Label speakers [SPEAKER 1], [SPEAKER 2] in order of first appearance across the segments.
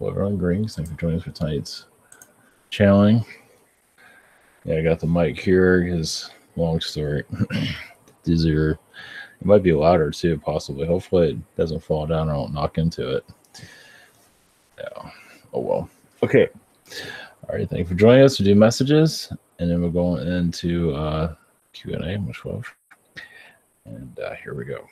[SPEAKER 1] Everyone, greetings. Thanks for joining us for tonight's channeling. Yeah, I got the mic here because long story. Dizzier. It might be louder too, possibly. Hopefully it doesn't fall down or I won't knock into it. Yeah. Oh well. Okay. All right. Thank you for joining us. We'll do messages, and then we're going into Q&A, much love. And here we go.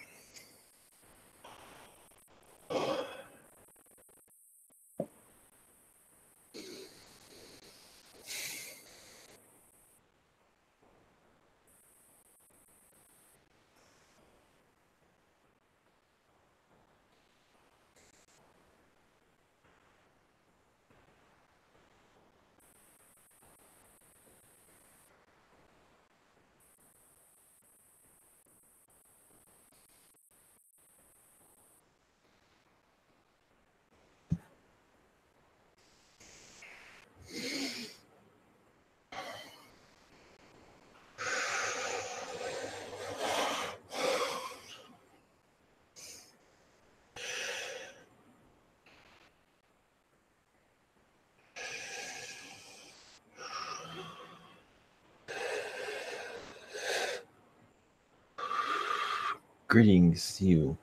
[SPEAKER 1] Greetings to you.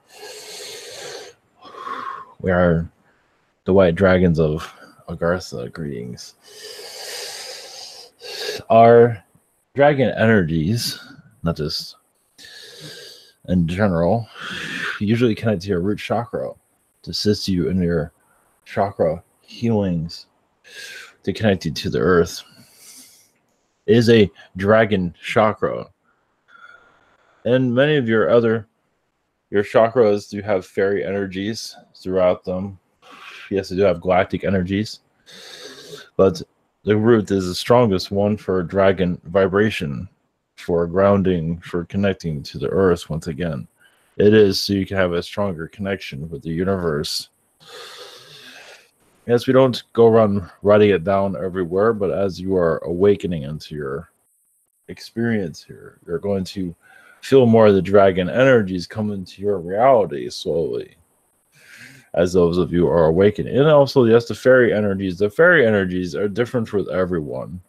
[SPEAKER 1] We are the white dragons of Agartha. Greetings. Our dragon energies, not just in general, usually connect to your root chakra to assist you in your chakra healings, to connect you to the earth. It is a dragon chakra. And many of your chakras do have fairy energies throughout them. Yes, they do have galactic energies. But the root is the strongest one for dragon vibration, for grounding, for connecting to the earth once again. It is so you can have a stronger connection with the universe. Yes, we don't go around writing it down everywhere, but as you are awakening into your experience here, you're going to feel more of the dragon energies come into your reality slowly as those of you are awakening. And also, yes, the fairy energies. The fairy energies are different with everyone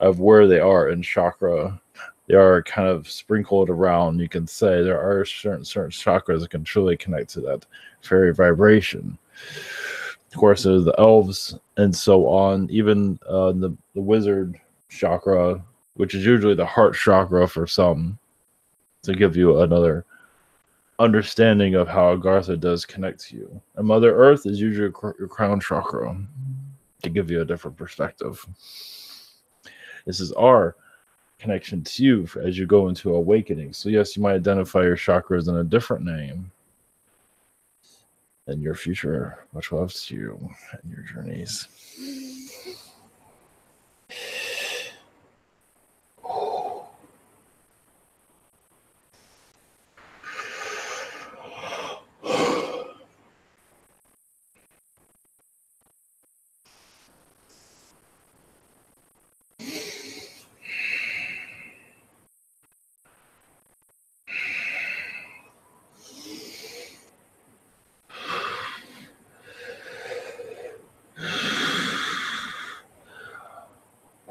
[SPEAKER 1] of where they are in chakra. They are kind of sprinkled around, you can say. There are certain chakras that can truly connect to that fairy vibration. Of course, there's the elves and so on. Even the wizard chakra, which is usually the heart chakra for some, to give you another understanding of how Agartha does connect to you. And Mother Earth is usually your crown chakra, to give you a different perspective. This is our connection to you as you go into awakening. So yes, you might identify your chakras in a different name in your future. Much love to you and your journeys.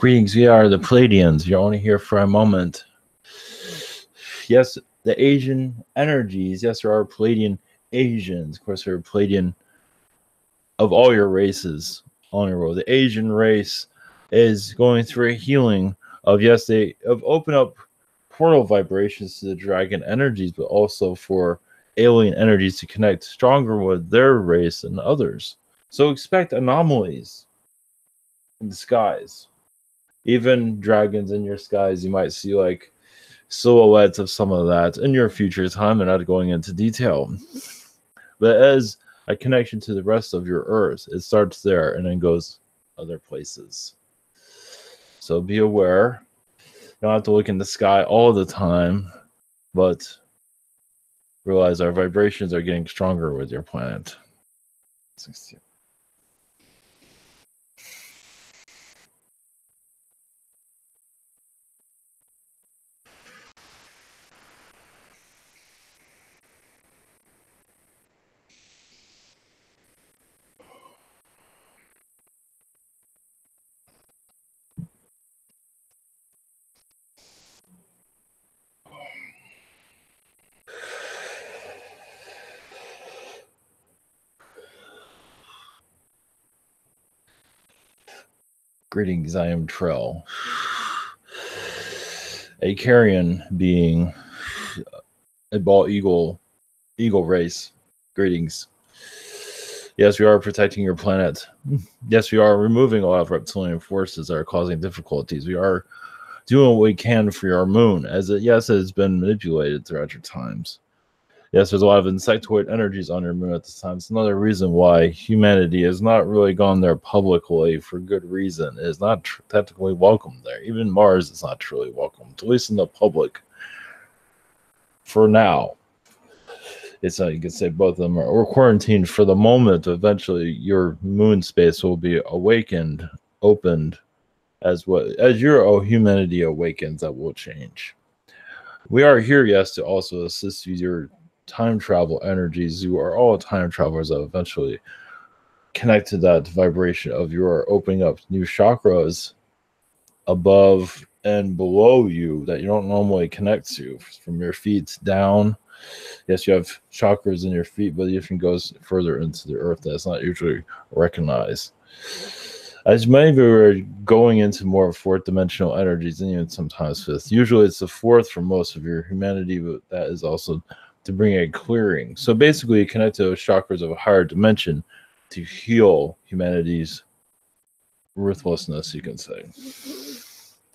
[SPEAKER 1] Greetings, we are the Pleiadians. You're only here for a moment. Yes, the Asian energies. Yes, there are Pleiadian Asians. Of course, there are Pleiadian of all your races on your world. The Asian race is going through a healing of, yes, they have opened up portal vibrations to the dragon energies, but also for alien energies to connect stronger with their race than others. So expect anomalies in the skies. Even dragons in your skies, you might see like silhouettes of some of that in your future time. And not going into detail, but as a connection to the rest of your earth, it starts there and then goes other places. So be aware. You don't have to look in the sky all the time, but realize our vibrations are getting stronger with your planet. 16. Greetings, I am Trell. A Carian being, a bald eagle race. Greetings. Yes, we are protecting your planet. Yes, we are removing a lot of reptilian forces that are causing difficulties. We are doing what we can for your moon, as it has been manipulated throughout your times. Yes, there's a lot of insectoid energies on your moon at this time. It's another reason why humanity has not really gone there publicly for good reason. It is not technically welcome there. Even Mars is not truly welcome, at least in the public. For now. It's you could say both of them are quarantined for the moment. Eventually, your moon space will be awakened, opened, as your humanity awakens. That will change. We are here, yes, to also assist you with your time travel energies. You are all time travelers that eventually connect to that vibration of your opening up new chakras above and below you that you don't normally connect to, from your feet down. Yes, you have chakras in your feet, but it even goes further into the earth that's not usually recognized. As many of you are going into more fourth dimensional energies, and even sometimes fifth. Usually it's the fourth for most of your humanity, but that is also to bring a clearing. So basically, you connect to those chakras of a higher dimension to heal humanity's ruthlessness, you can say.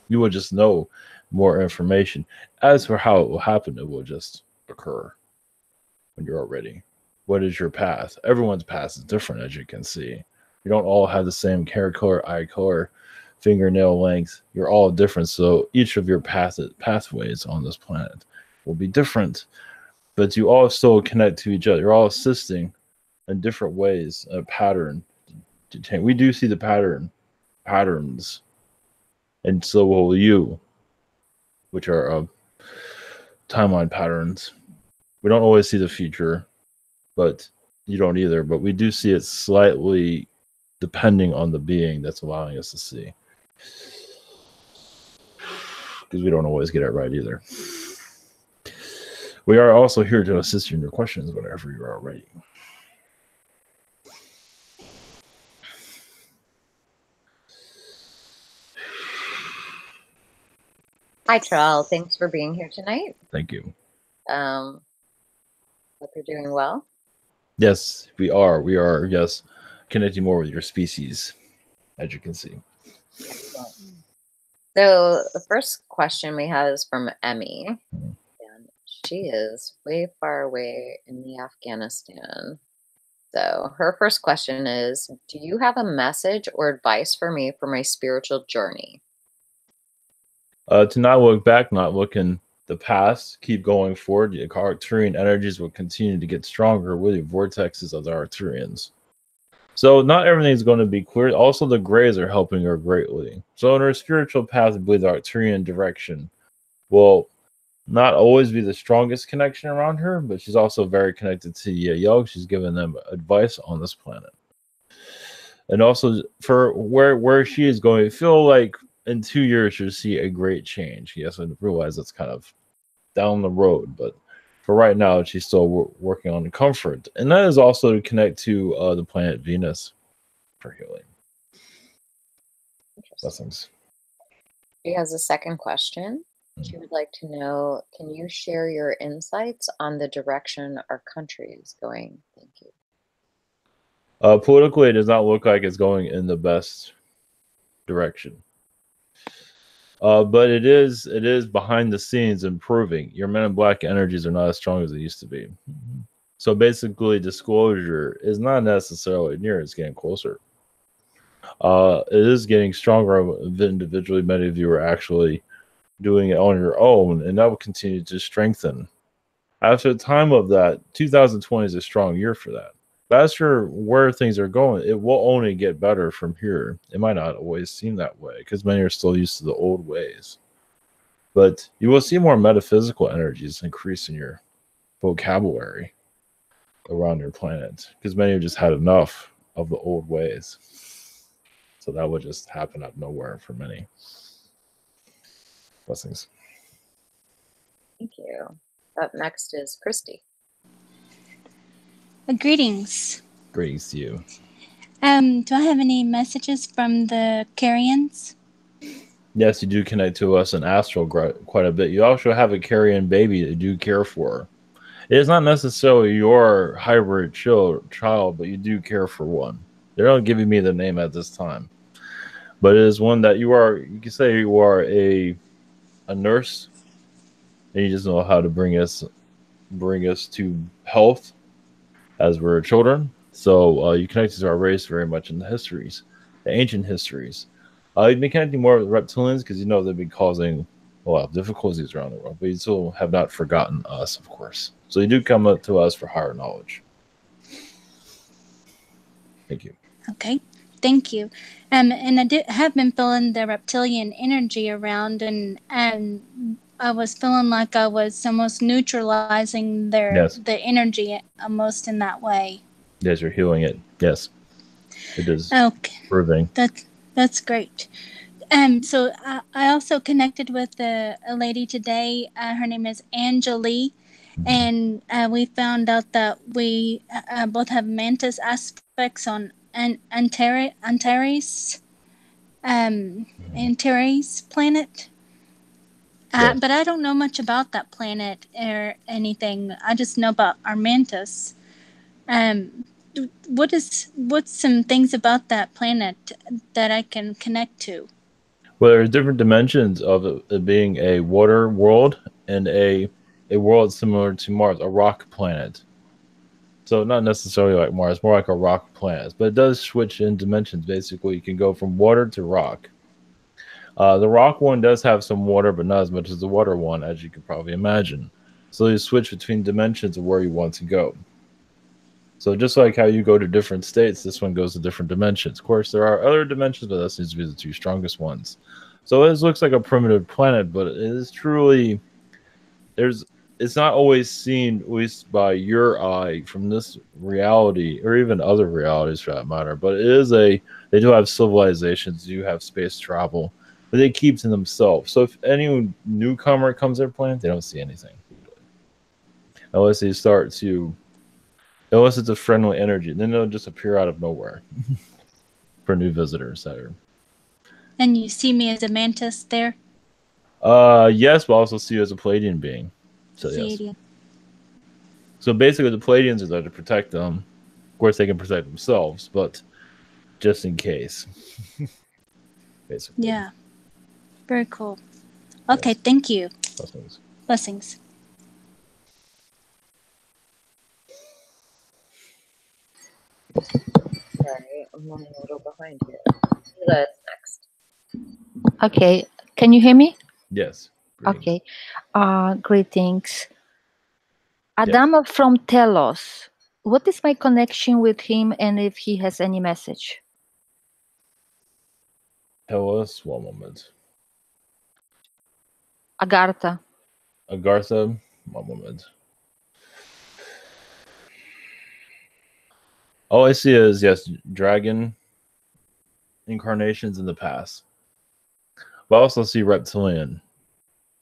[SPEAKER 1] You will just know more information. As for how it will happen, it will just occur when you're all ready. What is your path? Everyone's path is different, as you can see. You don't all have the same hair color, eye color, fingernail length. You're all different. So each of your pathways on this planet will be different, but you all still connect to each other. You're all assisting in different ways, a pattern to change. We do see the patterns, and so will you, which are timeline patterns. We don't always see the future, but you don't either. But we do see it slightly depending on the being that's allowing us to see. Because we don't always get it right either. We are also here to assist you in your questions whenever you are ready.
[SPEAKER 2] Hi, Trell. Thanks for being here tonight.
[SPEAKER 1] Thank you.
[SPEAKER 2] Hope you're doing well.
[SPEAKER 1] Yes, we are. We are, yes, connecting more with your species, as you can see.
[SPEAKER 2] Excellent. So the first question we have is from Emmy. And she is way far away in the Afghanistan. So her first question is, do you have a message or advice for me for my spiritual journey?
[SPEAKER 1] To not look back, not look in the past, keep going forward. The Arcturian energies will continue to get stronger with the vortexes of the Arcturians. So not everything's going to be clear. Also, the Greys are helping her greatly. So in her spiritual path, I believe the Arcturian direction will not always be the strongest connection around her, but she's also very connected to Yog. She's given them advice on this planet. And also for where she is going, I feel like in 2 years you'll see a great change. Yes, I realize that's kind of down the road, but for right now, she's still working on the comfort. And that is also to connect to the planet Venus for healing. Blessings.
[SPEAKER 2] She has a second question. She would like to know, can you share your insights on the direction our country is going? Thank you.
[SPEAKER 1] Politically, it does not look like it's going in the best direction. But it is behind the scenes improving. Your Men in Black energies are not as strong as they used to be. So basically, disclosure is not necessarily near. It's getting closer. It is getting stronger individually. Many of you are actually doing it on your own, and that will continue to strengthen. After the time of that, 2020 is a strong year for that. But as for where things are going, it will only get better from here. It might not always seem that way because many are still used to the old ways. But you will see more metaphysical energies increase in your vocabulary around your planet because many have just had enough of the old ways. So that would just happen out of nowhere for many. Blessings.
[SPEAKER 2] Thank you. Up next is Christie.
[SPEAKER 3] Greetings.
[SPEAKER 1] Greetings to you.
[SPEAKER 3] Do I have any messages from the Carians?
[SPEAKER 1] Yes, you do connect to us in astral quite a bit. You also have a Carian baby that you do care for. It is not necessarily your hybrid child, but you do care for one. They're not giving me the name at this time, but it is one that you are. You can say you are a nurse, and you just know how to bring us to health as we're children. So you connect to our race very much in the histories, the ancient histories. You've been connecting more with reptilians because you know they've been causing a lot of difficulties around the world, but you still have not forgotten us, of course. So you do come up to us for higher knowledge. Thank you.
[SPEAKER 3] Okay, thank you. And I have been feeling the reptilian energy around, and I was feeling like I was almost neutralizing the energy almost in that way.
[SPEAKER 1] Yes, you're healing it. Yes, it is.
[SPEAKER 3] Okay,
[SPEAKER 1] proving.
[SPEAKER 3] That's great. So I also connected with a lady today. Her name is Angelique, and we found out that we both have mantis aspects on Antares planet.
[SPEAKER 1] Yes.
[SPEAKER 3] But I don't know much about that planet or anything. I just know about our mantis. What's some things about that planet that I can connect to?
[SPEAKER 1] Well, there's different dimensions of it being a water world and a world similar to Mars, a rock planet. So not necessarily like Mars, more like a rock planet, but it does switch in dimensions. Basically, you can go from water to rock. The rock one does have some water, but not as much as the water one, as you could probably imagine. So you switch between dimensions of where you want to go. So just like how you go to different states, this one goes to different dimensions. Of course, there are other dimensions, but that seems to be the two strongest ones. So it looks like a primitive planet, but it is truly it's not always seen, at least by your eye, from this reality, or even other realities for that matter. But they do have civilizations, do have space travel, but they keep to themselves. So if any newcomer comes to their planet, they don't see anything. Unless it's a friendly energy, then they'll just appear out of nowhere for new visitors that are.
[SPEAKER 3] And you see me as a mantis there?
[SPEAKER 1] Yes, but also see you as a Pleiadian being. So yes. So basically, the Pleiadians are there to protect them. Of course, they can protect themselves, but just in case. Basically.
[SPEAKER 3] Yeah. Very cool. Okay, yes. Thank you. Blessings. Blessings.
[SPEAKER 2] Sorry, I'm running a little behind here. That's next.
[SPEAKER 4] Okay, can you hear me?
[SPEAKER 1] Yes.
[SPEAKER 4] Greetings. Okay. Greetings. Adama from Telos. What is my connection with him, and if he has any message?
[SPEAKER 1] Telos, one moment.
[SPEAKER 4] Agartha,
[SPEAKER 1] one moment. All I see is, yes, dragon incarnations in the past. But I also see reptilian.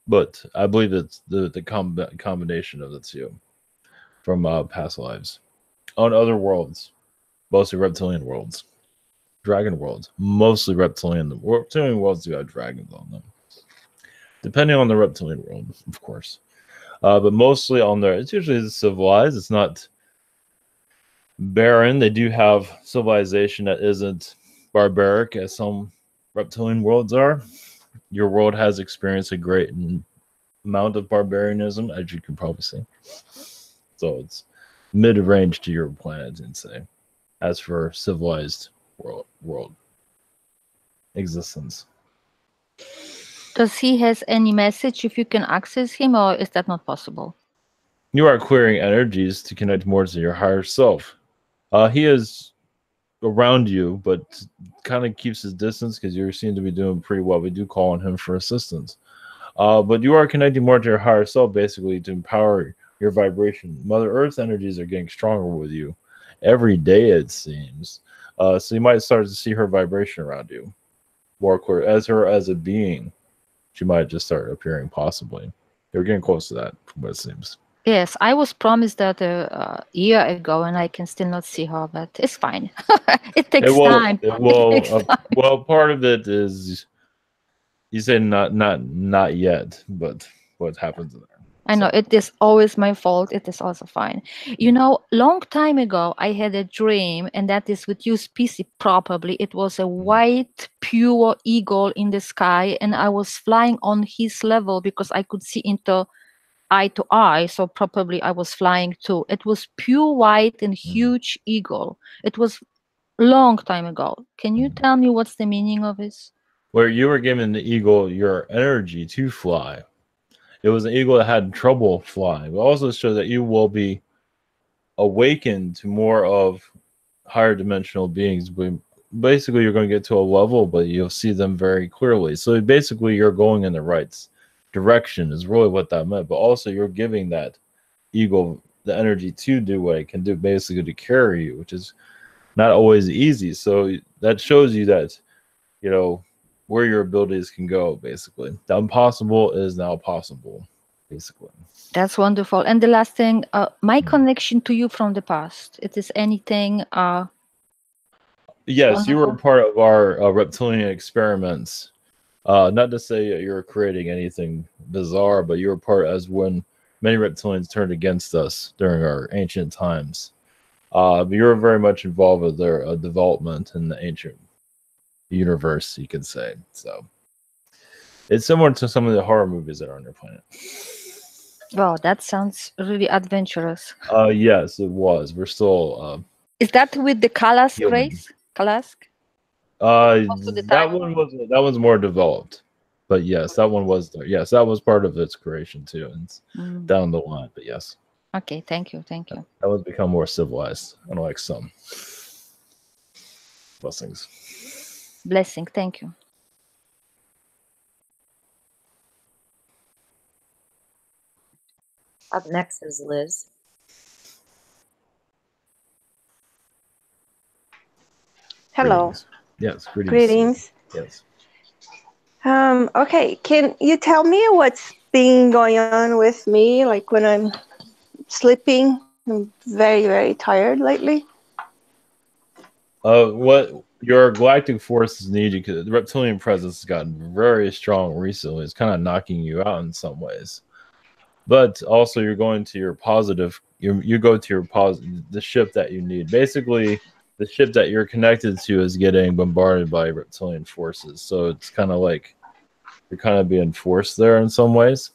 [SPEAKER 1] But I believe it's the combination of the two from past lives. On other worlds, mostly reptilian worlds. Dragon worlds, mostly reptilian. The reptilian worlds do have dragons on them. Depending on the reptilian world, of course. But mostly on there, it's usually civilized. It's not barren. They do have civilization that isn't barbaric as some reptilian worlds are. Your world has experienced a great amount of barbarianism, as you can probably see. So it's mid-range to your planet, and say, as for civilized world existence.
[SPEAKER 4] Does he has any message if you can access him, or is that not possible?
[SPEAKER 1] You are clearing energies to connect more to your higher self. He is around you, but kind of keeps his distance because you seem to be doing pretty well. We do call on him for assistance. But you are connecting more to your higher self, basically, to empower your vibration. Mother Earth's energies are getting stronger with you every day, it seems. So you might start to see her vibration around you more clear. As a being, she might just start appearing, possibly. You're getting close to that, from what it seems.
[SPEAKER 4] Yes, I was promised that a year ago, and I can still not see her, but it's fine. It
[SPEAKER 1] It
[SPEAKER 4] takes
[SPEAKER 1] will.
[SPEAKER 4] time.
[SPEAKER 1] It
[SPEAKER 4] It takes
[SPEAKER 1] will.
[SPEAKER 4] time.
[SPEAKER 1] Well, part of it is you say not yet, but what happens there?
[SPEAKER 4] I know
[SPEAKER 1] So,
[SPEAKER 4] it is always my fault. It is also fine. You know, long time ago, I had a dream, and that is with you, species probably. It was a white, pure eagle in the sky, and I was flying on his level because I could see into eye to eye. So probably I was flying too. It was pure white and huge eagle. It was long time ago. Can you tell me what's the meaning of this?
[SPEAKER 1] where you were giving the eagle your energy to fly. It was an eagle that had trouble flying. It also shows that you will be awakened to more of higher dimensional beings. But basically, you're going to get to a level, but you'll see them very clearly. So basically, you're going in the right direction is really what that meant. But also, you're giving that eagle the energy to do what it can do, basically to carry you, which is not always easy. So that shows you that, you know, where your abilities can go, basically. The impossible is now possible, basically.
[SPEAKER 4] That's wonderful. And the last thing, my connection to you from the past. It is anything
[SPEAKER 1] Yes, you were
[SPEAKER 4] wonderful?
[SPEAKER 1] part of our reptilian experiments. Not to say that you're creating anything bizarre, but you were part as when many reptilians turned against us during our ancient times. But you were very much involved with their development in the ancient universe, you could say. So it's similar to some of the horror movies that are on your planet.
[SPEAKER 4] Wow, that sounds really adventurous.
[SPEAKER 1] Yes, it was. We're still
[SPEAKER 4] Is that with the Kalask
[SPEAKER 1] human.
[SPEAKER 4] race? Kalask? Most of the
[SPEAKER 1] That
[SPEAKER 4] time.
[SPEAKER 1] one's more developed. But yes, that one was there. Yes, that was part of its creation too. And it's down the line, but yes.
[SPEAKER 4] Okay, thank you. Thank you.
[SPEAKER 1] That one's become more civilized, unlike some. Blessings.
[SPEAKER 4] Blessing. Thank you.
[SPEAKER 2] Up next is Liz.
[SPEAKER 5] Hello.
[SPEAKER 1] Greetings. Yes, greetings.
[SPEAKER 5] Greetings.
[SPEAKER 1] Yes.
[SPEAKER 5] Okay, can you tell me what's been going on with me? Like when I'm sleeping, I'm very, very tired lately.
[SPEAKER 1] What your galactic forces need you, because the reptilian presence has gotten very strong recently. It's kind of knocking you out in some ways. But also you're going to your positive, you go to your positive, the ship that you need. Basically, the ship that you're connected to is getting bombarded by reptilian forces. So it's kind of like you're kind of being forced there in some ways.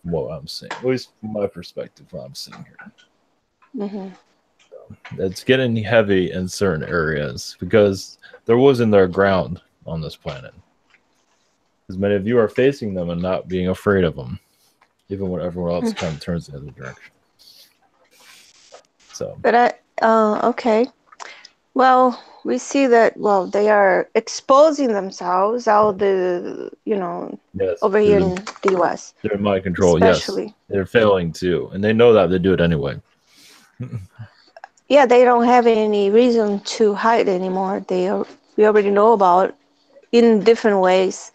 [SPEAKER 1] What I'm seeing, at least from my perspective, what I'm seeing here.
[SPEAKER 5] Mm-hmm.
[SPEAKER 1] It's getting heavy in certain areas because there wasn't their ground on this planet. As many of you are facing them and not being afraid of them, even when everyone else kind of turns the other direction. So,
[SPEAKER 5] But okay. Well, we see that. Well, they are exposing themselves out the,
[SPEAKER 1] yes,
[SPEAKER 5] over here in the U.S.
[SPEAKER 1] They're in mind control.
[SPEAKER 5] Especially.
[SPEAKER 1] Yes, they're failing too, and they know that they do it anyway.
[SPEAKER 5] Yeah, they don't have any reason to hide anymore. We already know about in different ways.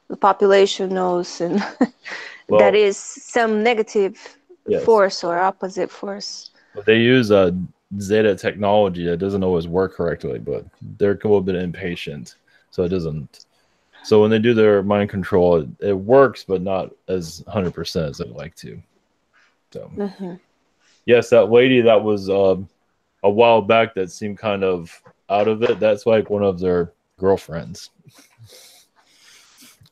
[SPEAKER 5] The population knows, and
[SPEAKER 1] Well,
[SPEAKER 5] that is some negative
[SPEAKER 1] yes.
[SPEAKER 5] force or opposite force.
[SPEAKER 1] But they use Zeta technology that doesn't always work correctly, but they're a little bit impatient, so it doesn't. So when they do their mind control, it works, but not as 100% as they'd like to. So, yes, that lady that was a while back that seemed kind of out of it, that's like one of their girlfriends.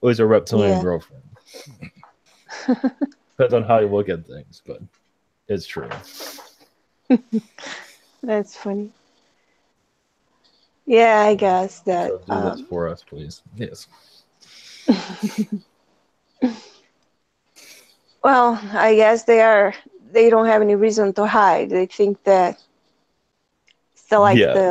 [SPEAKER 1] Always a reptilian girlfriend. Depends on how you look at things, but it's true.
[SPEAKER 5] That's funny. Yeah, I guess that.
[SPEAKER 1] So do this for us, please. Yes.
[SPEAKER 5] Well, I guess they don't have any reason to hide. They think that it's the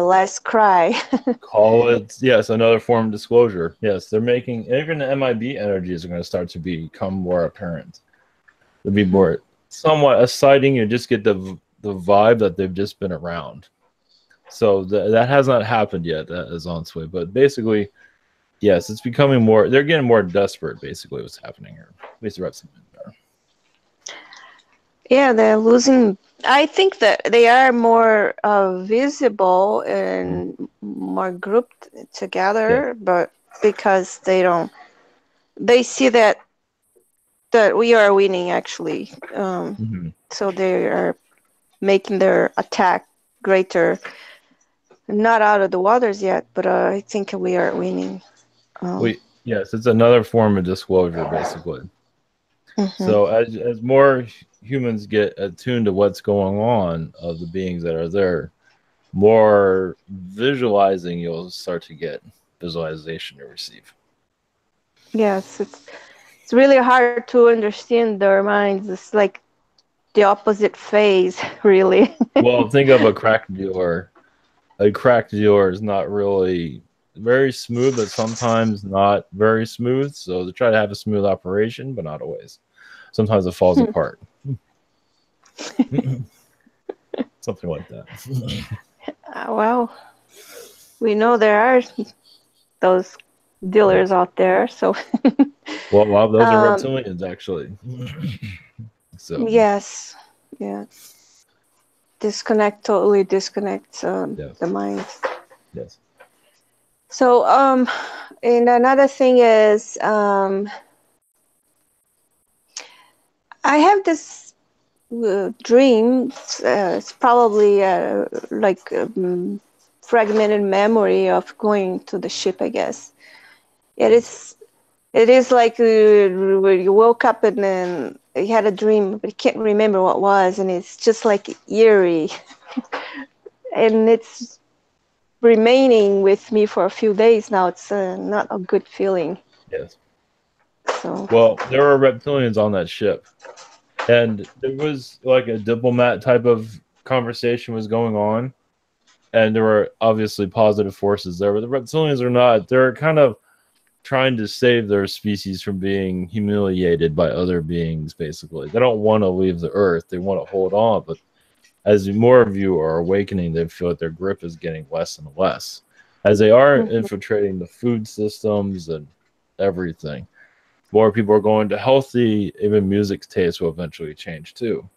[SPEAKER 5] last cry.
[SPEAKER 1] Call it, yes, another form of disclosure. Yes, they're making, even the MIB energies are going to start to become more apparent. There'll be more, somewhat a sighting, you just get the vibe that they've just been around. So that has not happened yet, that is on its way. But basically, yes, it's becoming more, they're getting more desperate, basically, what's happening here. At least the rest of them are.
[SPEAKER 5] Yeah, they're losing. I think that they are more visible and more grouped together, but because they see that we are winning actually. So they are making their attack greater. Not out of the waters yet, but I think we are winning.
[SPEAKER 1] Yes, it's another form of disclosure, basically. So as more humans get attuned to what's going on of the beings that are there, more visualizing you'll start to get visualization to receive.
[SPEAKER 5] Yes, it's really hard to understand their minds. It's like the opposite phase, really.
[SPEAKER 1] Well, think of a crack dealer. A crack dealer is not really very smooth, but sometimes not very smooth. So they try to have a smooth operation, but not always. Sometimes it falls apart. Something like that.
[SPEAKER 5] Well, we know there are those dealers out there. So.
[SPEAKER 1] Well, a lot of those are reptilians, actually. So.
[SPEAKER 5] Yes. Yeah. Totally disconnect the mind.
[SPEAKER 1] Yes.
[SPEAKER 5] So, and another thing is, I have this dream. It's probably like fragmented memory of going to the ship, I guess. It is like you woke up and then you had a dream, but you can't remember what it was, and it's just like eerie. And it's remaining with me for a few days now. It's not a good feeling.
[SPEAKER 1] Yes.
[SPEAKER 5] So.
[SPEAKER 1] Well, there were reptilians on that ship, and there was like a diplomat type of conversation was going on, and there were obviously positive forces there, but the reptilians are not. They're kind of trying to save their species from being humiliated by other beings, basically. They don't want to leave the Earth. They want to hold on, but as more of you are awakening, they feel that their grip is getting less and less. As they are infiltrating the food systems and everything, more people are going to healthy, even music taste will eventually change too.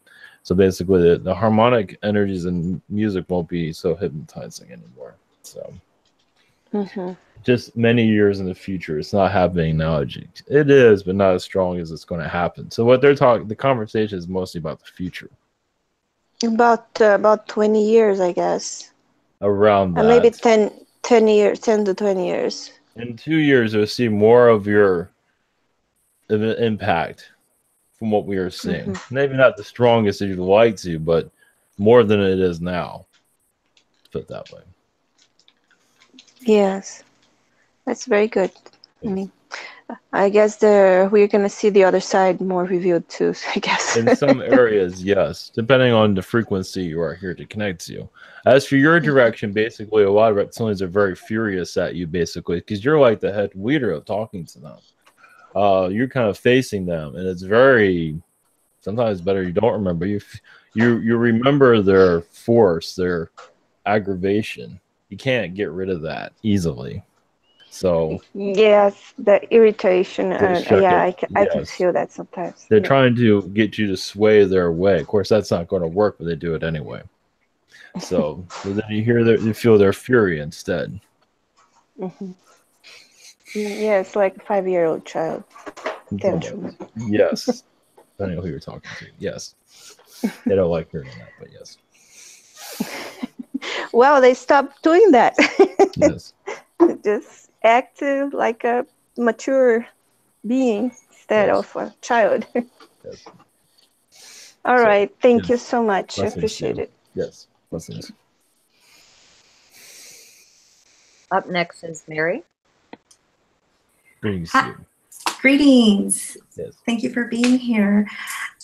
[SPEAKER 1] So basically, the harmonic energies in music won't be so hypnotizing anymore. So just many years in the future, it's not happening now. It is, but not as strong as it's going to happen. So what they're talking, the conversation is mostly about the future.
[SPEAKER 5] About 20 years, I guess.
[SPEAKER 1] Around that.
[SPEAKER 5] Maybe 10 years, 10 to 20 years.
[SPEAKER 1] In 2 years, you'll see more of your impact from what we are seeing. Maybe not the strongest that you'd like to, but more than it is now. Put it that way.
[SPEAKER 5] Yes, that's very good. I mean, I guess we're going to see the other side more revealed too, I guess.
[SPEAKER 1] In some areas, yes, depending on the frequency you are here to connect to. As for your direction, basically, a lot of reptilians are very furious at you, basically, because you're like the head leader of talking to them. You're kind of facing them, and it's very, sometimes better you don't remember. You remember their force, their aggravation. You can't get rid of that easily. So
[SPEAKER 5] yes, the irritation, I can feel that sometimes.
[SPEAKER 1] They're trying to get you to sway their way. Of course, that's not going to work, but they do it anyway. So then you feel their fury instead.
[SPEAKER 5] Yeah, it's like a 5-year-old child.
[SPEAKER 1] Yes, I know who you're talking to. Yes, they don't like hearing that, but yes.
[SPEAKER 5] Well, they stopped doing that.
[SPEAKER 1] Yes.
[SPEAKER 5] Just act like a mature being instead of a child.
[SPEAKER 1] Yes.
[SPEAKER 5] All right. Thank you so much. I appreciate it.
[SPEAKER 1] Yes. Blessings.
[SPEAKER 2] Up next is Mary.
[SPEAKER 1] Greetings.
[SPEAKER 6] Greetings.
[SPEAKER 1] Yes.
[SPEAKER 6] Thank you for being here.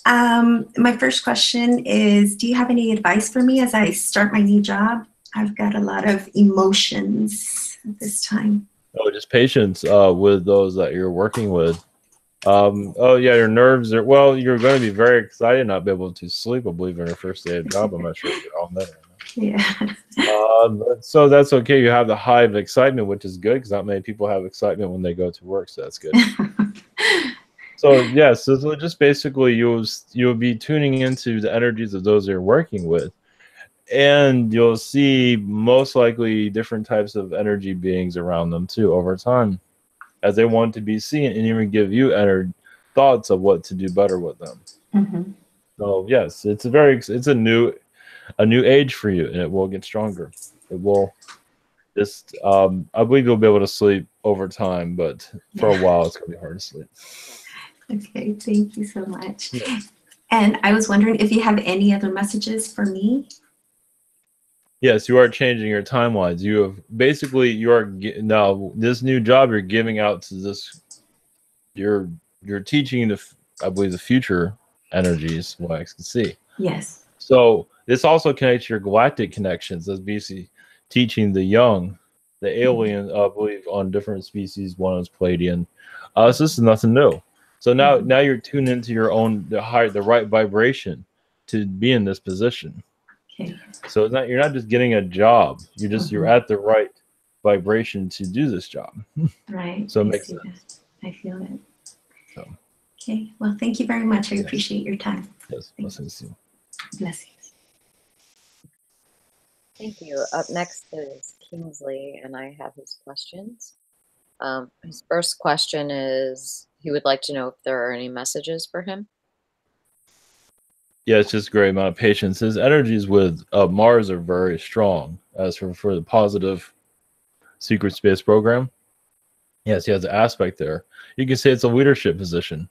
[SPEAKER 6] My first question is, do you have any advice for me as I start my new job? I've got a lot of emotions at this time.
[SPEAKER 1] Oh, just patience with those that you're working with. Your nerves are, well, you're going to be very excited, not be able to sleep, I believe, in your first day of job. I'm not sure if you're on that or not.
[SPEAKER 6] Yeah.
[SPEAKER 1] So that's okay. You have the high of excitement, which is good because not many people have excitement when they go to work. So that's good. So yes, so just basically you'll be tuning into the energies of those you're working with, and you'll see most likely different types of energy beings around them too over time, as they want to be seen, and even give you thoughts of what to do better with them.
[SPEAKER 6] Mm-hmm.
[SPEAKER 1] So yes, it's a new age for you, and it will get stronger. It will. Just I believe you'll be able to sleep over time, but for a while it's gonna be hard to sleep.
[SPEAKER 6] Okay, thank you so much. And I was wondering if you have any other messages for me.
[SPEAKER 1] Yes, you are changing your timelines. You have basically now this new job you're giving out to this. You're teaching I believe the future energies. What I can see.
[SPEAKER 6] Yes.
[SPEAKER 1] So this also connects your galactic connections as BC teaching the young, the alien, I believe, on different species. One is Pleiadian. So this is nothing new. So now you're tuned into your own the right vibration to be in this position.
[SPEAKER 6] Okay.
[SPEAKER 1] So you're not just getting a job. You're at the right vibration to do this job.
[SPEAKER 6] Right.
[SPEAKER 1] So it makes sense.
[SPEAKER 6] I feel it.
[SPEAKER 1] So.
[SPEAKER 6] Okay. Well, thank you very much. I appreciate your time.
[SPEAKER 1] Yes. Blessings to you.
[SPEAKER 6] Blessings.
[SPEAKER 2] Thank you. Up next is Kingsley, and I have his questions. His first question is, he would like to know if there are any messages for him.
[SPEAKER 1] Yeah, it's just a great amount of patience. His energies with Mars are very strong. As for the positive secret space program, yes, he has an aspect there. You can say it's a leadership position,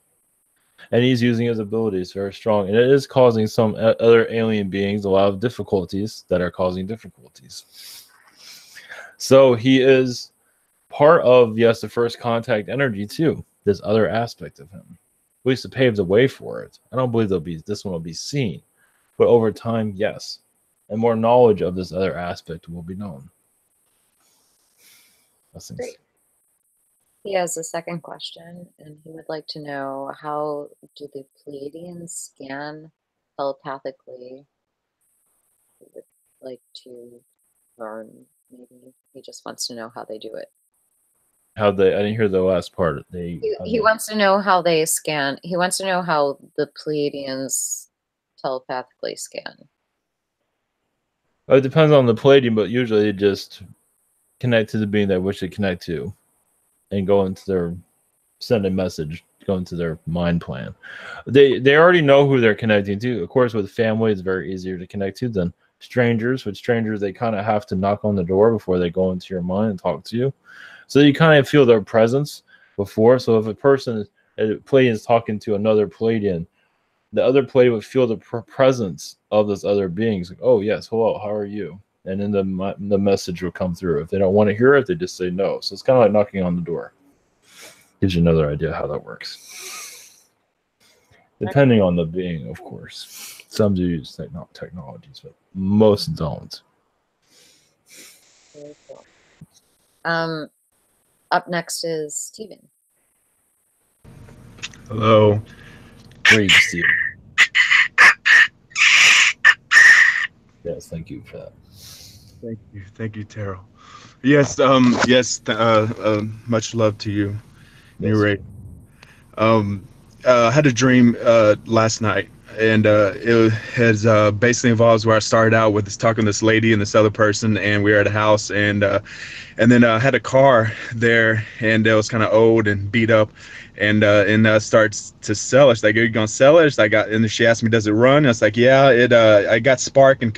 [SPEAKER 1] and he's using his abilities very strong, and it is causing some other alien beings a lot of difficulties that are causing difficulties. So he is part of the first contact energy too. This other aspect of him, at least to pave the way for it. I don't believe this one will be seen, but over time, yes, and more knowledge of this other aspect will be known.
[SPEAKER 2] Great. He has a second question, and he would like to know, how do the Pleiadians scan telepathically? He would like to learn. Maybe he just wants to know how they do it.
[SPEAKER 1] I didn't hear the last part.
[SPEAKER 2] He wants to know how they scan. He wants to know how the Pleiadians telepathically scan.
[SPEAKER 1] It depends on the Pleiadian, but usually they just connect to the being they wish to connect to, and go into send a message, go into their mind plan. They already know who they're connecting to. Of course, with family, it's very easier to connect to than strangers. With strangers, they kind of have to knock on the door before they go into your mind and talk to you. So you kind of feel their presence before. So if a Pleiadian is talking to another Pleiadian, the other Pleiadian would feel the presence of this other being. It's like, oh yes, hello, how are you? And then the message will come through. If they don't want to hear it, they just say no. So it's kind of like knocking on the door. Gives you another idea how that works. Depending on the being, of course. Some do use technologies, but most don't.
[SPEAKER 2] Very cool. Up next is Stephen.
[SPEAKER 7] Hello.
[SPEAKER 1] Great, Stephen. Yes, thank you for that.
[SPEAKER 7] Thank you, Terrell. Yes, much love to you.
[SPEAKER 1] Yes.
[SPEAKER 7] You're right. I had a dream last night, and it has basically involves where I started out with talking to this lady and this other person, and we were at a house, and then I had a car there, and it was kind of old and beat up, and starts to sell it. She's like, "Are you gonna sell it?" And she asked me, "Does it run?" And I was like, "Yeah, I got spark and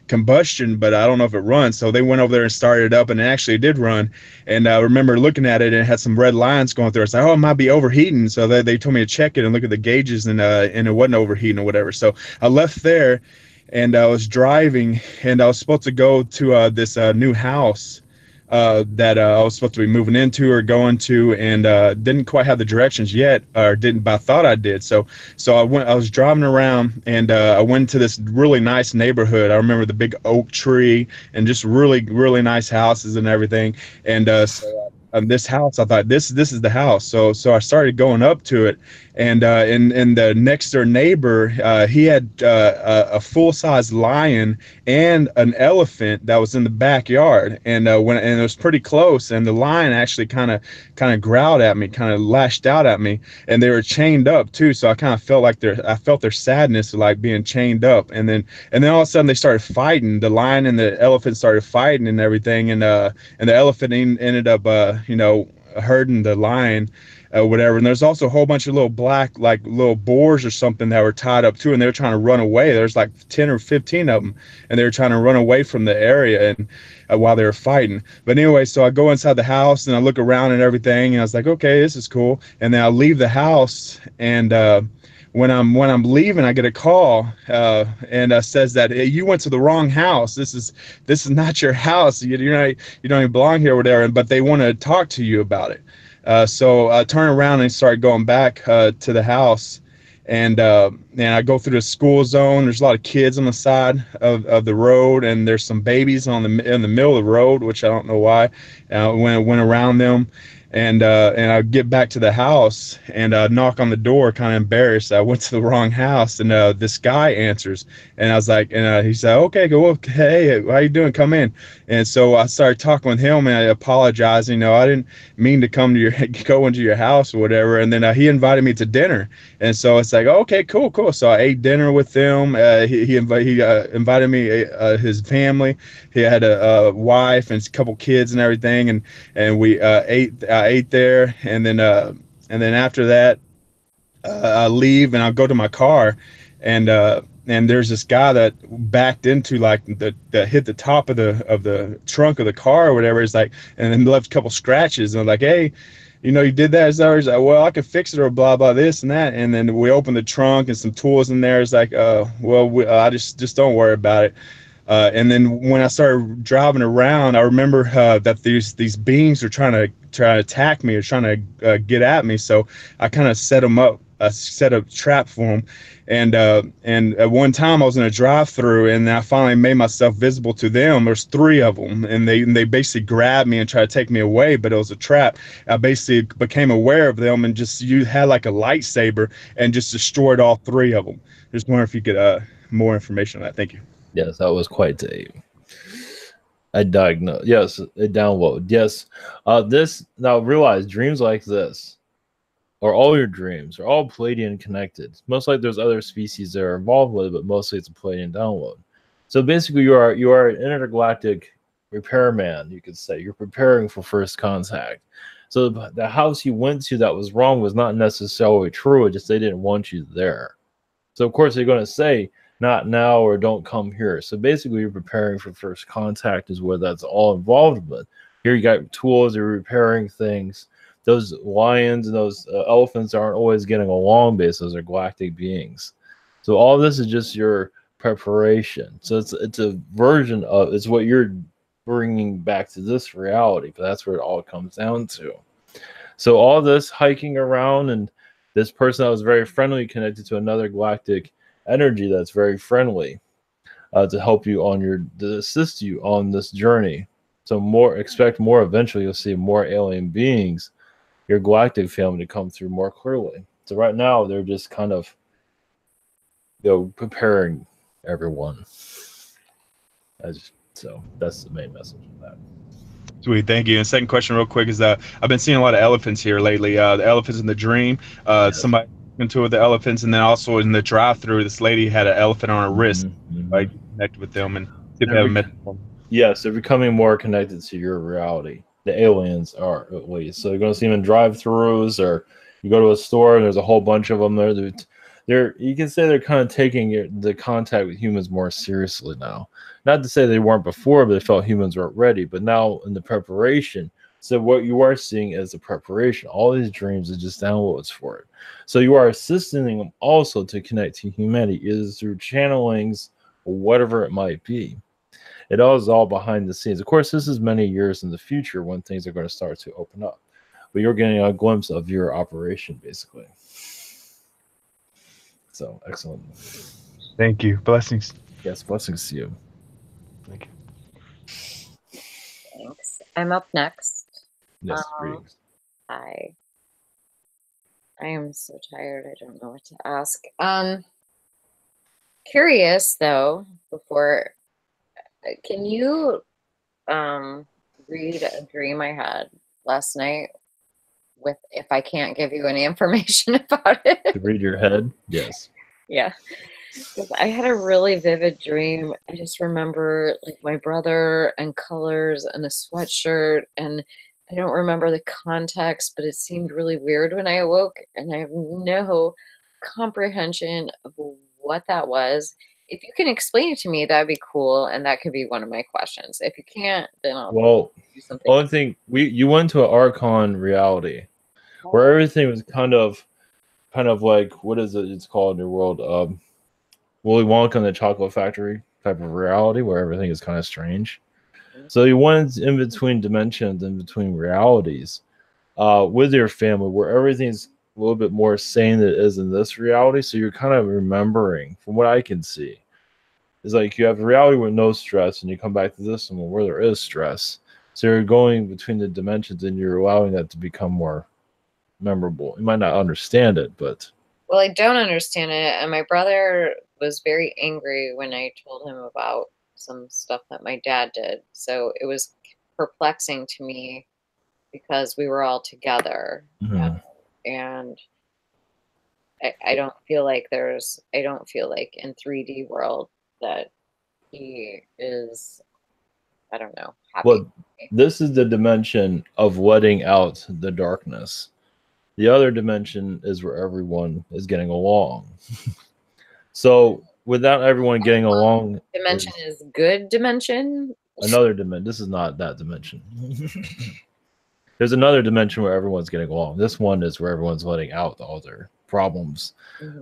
[SPEAKER 7] combustion, but I don't know if it runs." So they went over there and started it up, and it actually did run. And I remember looking at it, and it had some red lines going through. It's like, oh, it might be overheating. So they told me to check it and look at the gauges, and it wasn't overheating or whatever. So I left there, and I was driving, and I was supposed to go to this new house that I was supposed to be moving into or going to, and didn't quite have the directions yet, or didn't, but I thought I did. So I was driving around, and I went to this really nice neighborhood. I remember the big oak tree and just really, really nice houses and everything. And this house, I thought this is the house. So I started going up to it, and the next door neighbor, he had a full-size lion and an elephant that was in the backyard, and it was pretty close, and the lion actually kind of growled at me, kind of lashed out at me, and they were chained up too, so I kind of felt like I felt their sadness of like being chained up, and then all of a sudden they started fighting. The lion and the elephant started fighting and everything, and the elephant ended up hurting the lion, whatever. And there's also a whole bunch of little black, like little boars or something that were tied up too, and they were trying to run away. There's like 10 or 15 of them, and they were trying to run away from the area, and while they were fighting. But anyway, so I go inside the house and I look around and everything, and I was like, okay, this is cool. And then I leave the house, and when I'm leaving, I get a call, and says that, hey, you went to the wrong house. This is not your house. You don't even belong here or whatever. But they want to talk to you about it. So I turn around and start going back to the house, and I go through the school zone. There's a lot of kids on the side of the road, and there's some babies in the middle of the road, which I don't know why. Went around them. And I get back to the house and knock on the door, kind of embarrassed. I went to the wrong house, and this guy answers, and I was like, and he said, "Okay, go. Hey, how you doing? Come in." And so I started talking with him, and I apologized. I didn't mean to go into your house or whatever. And then he invited me to dinner, and so it's like, okay, cool. So I ate dinner with them. He invited me, his family. He had a wife and a couple kids and everything, and we ate. I ate there, and then after that, I leave and I'll go to my car, and there's this guy that backed into like that hit the top of the trunk of the car or whatever. It's like, and then left a couple scratches, and I'm like, hey, you did that. He's like, well, I could fix it or blah blah this and that. And then we opened the trunk and some tools in there. It's like, I just don't worry about it. And then when I started driving around, I remember that these beings are trying to attack me or trying to get at me. So I kind of set them up. I set a trap for them. And at one time I was in a drive-through, and I finally made myself visible to them. There's 3 of them, and they basically grabbed me and tried to take me away, but it was a trap. I basically became aware of them and you had like a lightsaber and just destroyed all 3 of them. Just wondering if you could more information on that. Thank you.
[SPEAKER 1] Yes, that was quite a diagnose. Yes, a download. Yes. This now realize dreams like this, or all your dreams, are all Pleiadian connected. Most likely there's other species that are involved with it, but mostly it's a Pleiadian download. So basically you are an intergalactic repairman, you could say. You're preparing for first contact. So the house you went to that was wrong was not necessarily true, it just they didn't want you there. So of course they're going to say, not now, or don't come here. So basically you're preparing for first contact is where that's all involved with. Here you got tools, you're repairing things. Those lions and those elephants aren't always getting along because those are galactic beings. So all this is just your preparation. So it's a version of, it's what you're bringing back to this reality, but that's where it all comes down to. So all this hiking around, and this person that was very friendly connected to another galactic energy that's very friendly to help you to assist you on this journey. So expect more. Eventually you'll see more alien beings, your galactic family, to come through more clearly. So right now they're just kind of preparing everyone. So that's the main message of that.
[SPEAKER 7] Sweet, thank you. And second question real quick is that I've been seeing a lot of elephants here lately. The elephants in the dream, somebody into the elephants, and then also in the drive-through, this lady had an elephant on her wrist. I connected with them, and
[SPEAKER 1] yes, they're becoming more connected to your reality. The aliens are, at least. So you're going to see them in drive-throughs, or you go to a store and there's a whole bunch of them there. You can say they're kind of taking the contact with humans more seriously now. Not to say they weren't before, but they felt humans weren't ready. But now in the preparation, so what you are seeing is the preparation. All these dreams are just downloads for it. So you are assisting them also to connect to humanity, either through channelings or whatever it might be. It is all behind the scenes. Of course, this is many years in the future when things are going to start to open up. But you're getting a glimpse of your operation, basically. So, excellent.
[SPEAKER 7] Thank you. Blessings.
[SPEAKER 1] Yes, blessings to you.
[SPEAKER 7] Thank you.
[SPEAKER 2] Thanks. I'm up next.
[SPEAKER 1] Yes, greetings.
[SPEAKER 2] Hi. I am so tired. I don't know what to ask. Curious though, before, can you read a dream I had last night with, if I can't give you any information about it?
[SPEAKER 1] To read your head? Yes.
[SPEAKER 2] Yeah. Because I had a really vivid dream. I just remember like my brother and colors and a sweatshirt, and I don't remember the context, but it seemed really weird when I awoke, and I have no comprehension of what that was. If you can explain it to me, that'd be cool, and that could be one of my questions. If you can't, then I'll do something.
[SPEAKER 1] Only thing you went to an Archon reality where everything was kind of like, what is it? It's called in your world, Willy Wonka and the Chocolate Factory type of reality where everything is kind of strange. So you went in between dimensions, in between realities, with your family, where everything's a little bit more sane than it is in this reality. So you're kind of remembering, from what I can see, is like you have a reality with no stress, and you come back to this one where there is stress. So you're going between the dimensions, and you're allowing that to become more memorable. You might not understand it, but
[SPEAKER 2] well, I don't understand it, and my brother was very angry when I told him about some stuff that my dad did. So it was perplexing to me because we were all together, and I don't feel like I don't feel like in 3D world that he is, I don't know, happy.
[SPEAKER 1] Well, this is the dimension of letting out the darkness. The other dimension is where everyone is getting along. So without everyone getting along,
[SPEAKER 2] dimension is good dimension.
[SPEAKER 1] Another dimension. This is not that dimension. There's another dimension where everyone's getting along. This one is where everyone's letting out all their problems.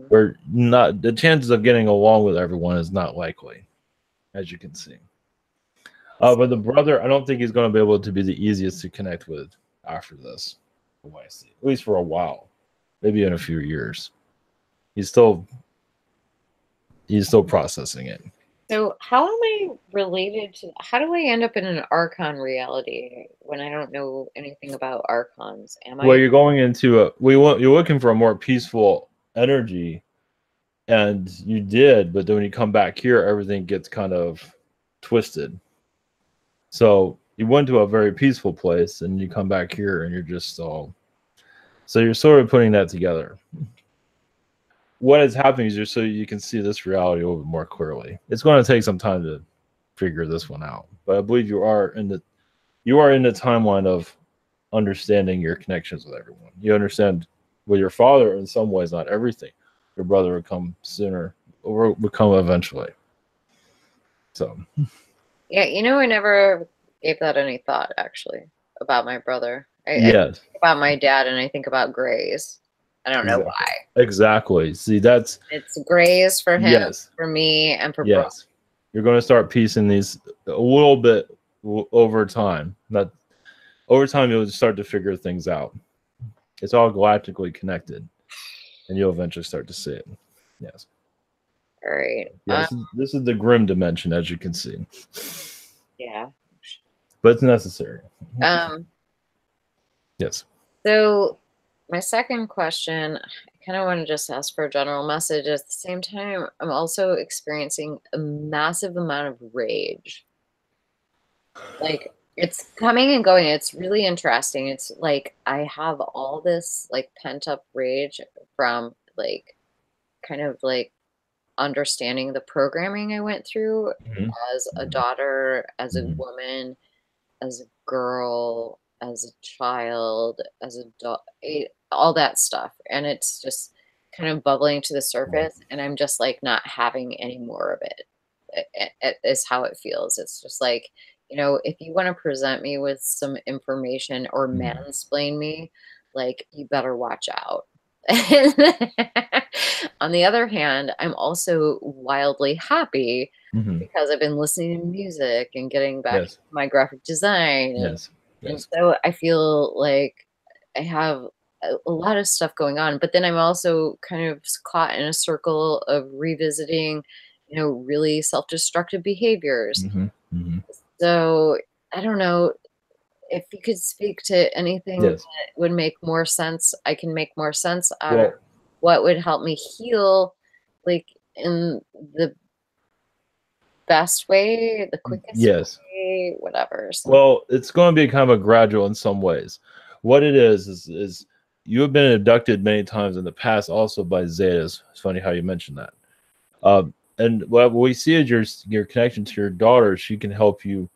[SPEAKER 1] Where not the chances of getting along with everyone is not likely, as you can see. But the brother, I don't think he's going to be able to be the easiest to connect with after this. From what I see, at least for a while, maybe in a few years. He's still processing it. So
[SPEAKER 2] how am I related to, how do I end up in an Archon reality when I don't know anything about Archons?
[SPEAKER 1] Well, you're going into you're looking for a more peaceful energy, and you did, but then when you come back here, everything gets kind of twisted. So you went to a very peaceful place, and you come back here, and you're just all. So you're sort of putting that together. What is happening is just so you can see this reality a little bit more clearly. It's going to take some time to figure this one out, but I believe you are in the timeline of understanding your connections with everyone. You understand with your father in some ways, not everything. Your brother will come sooner, or will come eventually. So,
[SPEAKER 2] yeah, I never gave that any thought actually about my brother. I think about my dad, and I think about grays. I don't know why.
[SPEAKER 1] Exactly. See, it's
[SPEAKER 2] grays for him, for me, and for Brooke.
[SPEAKER 1] You're going to start piecing these a little bit over time. Over time, you'll start to figure things out. It's all galactically connected, and you'll eventually start to see it. Yes.
[SPEAKER 2] All right.
[SPEAKER 1] This is the grim dimension, as you can see.
[SPEAKER 2] Yeah.
[SPEAKER 1] But it's necessary. Yes.
[SPEAKER 2] So my second question, I kind of want to just ask for a general message. At the same time, I'm also experiencing a massive amount of rage. Like, it's coming and going. It's really interesting. It's like I have all this like pent up rage from like kind of like understanding the programming I went through as a daughter, as a woman, as a girl, as a child, as a dog, all that stuff. And it's just kind of bubbling to the surface, and I'm just like not having any more of it. Is how it feels. It's just like, if you want to present me with some information or mansplain me, like, you better watch out. On the other hand, I'm also wildly happy because I've been listening to music and getting back to my graphic design. And so I feel like I have a lot of stuff going on, but then I'm also kind of caught in a circle of revisiting, really self-destructive behaviors. So I don't know. if you could speak to anything
[SPEAKER 1] Yes.
[SPEAKER 2] that would make more sense, I can make more sense out
[SPEAKER 1] Well,
[SPEAKER 2] of what would help me heal, like in the best way, the quickest
[SPEAKER 1] yes.
[SPEAKER 2] way, whatever. So,
[SPEAKER 1] Well, it's going to be kind of a gradual in some ways. What it is you have been abducted many times in the past, also by Zetas. It's funny how you mentioned that. And what we see is your connection to your daughter. She can help you.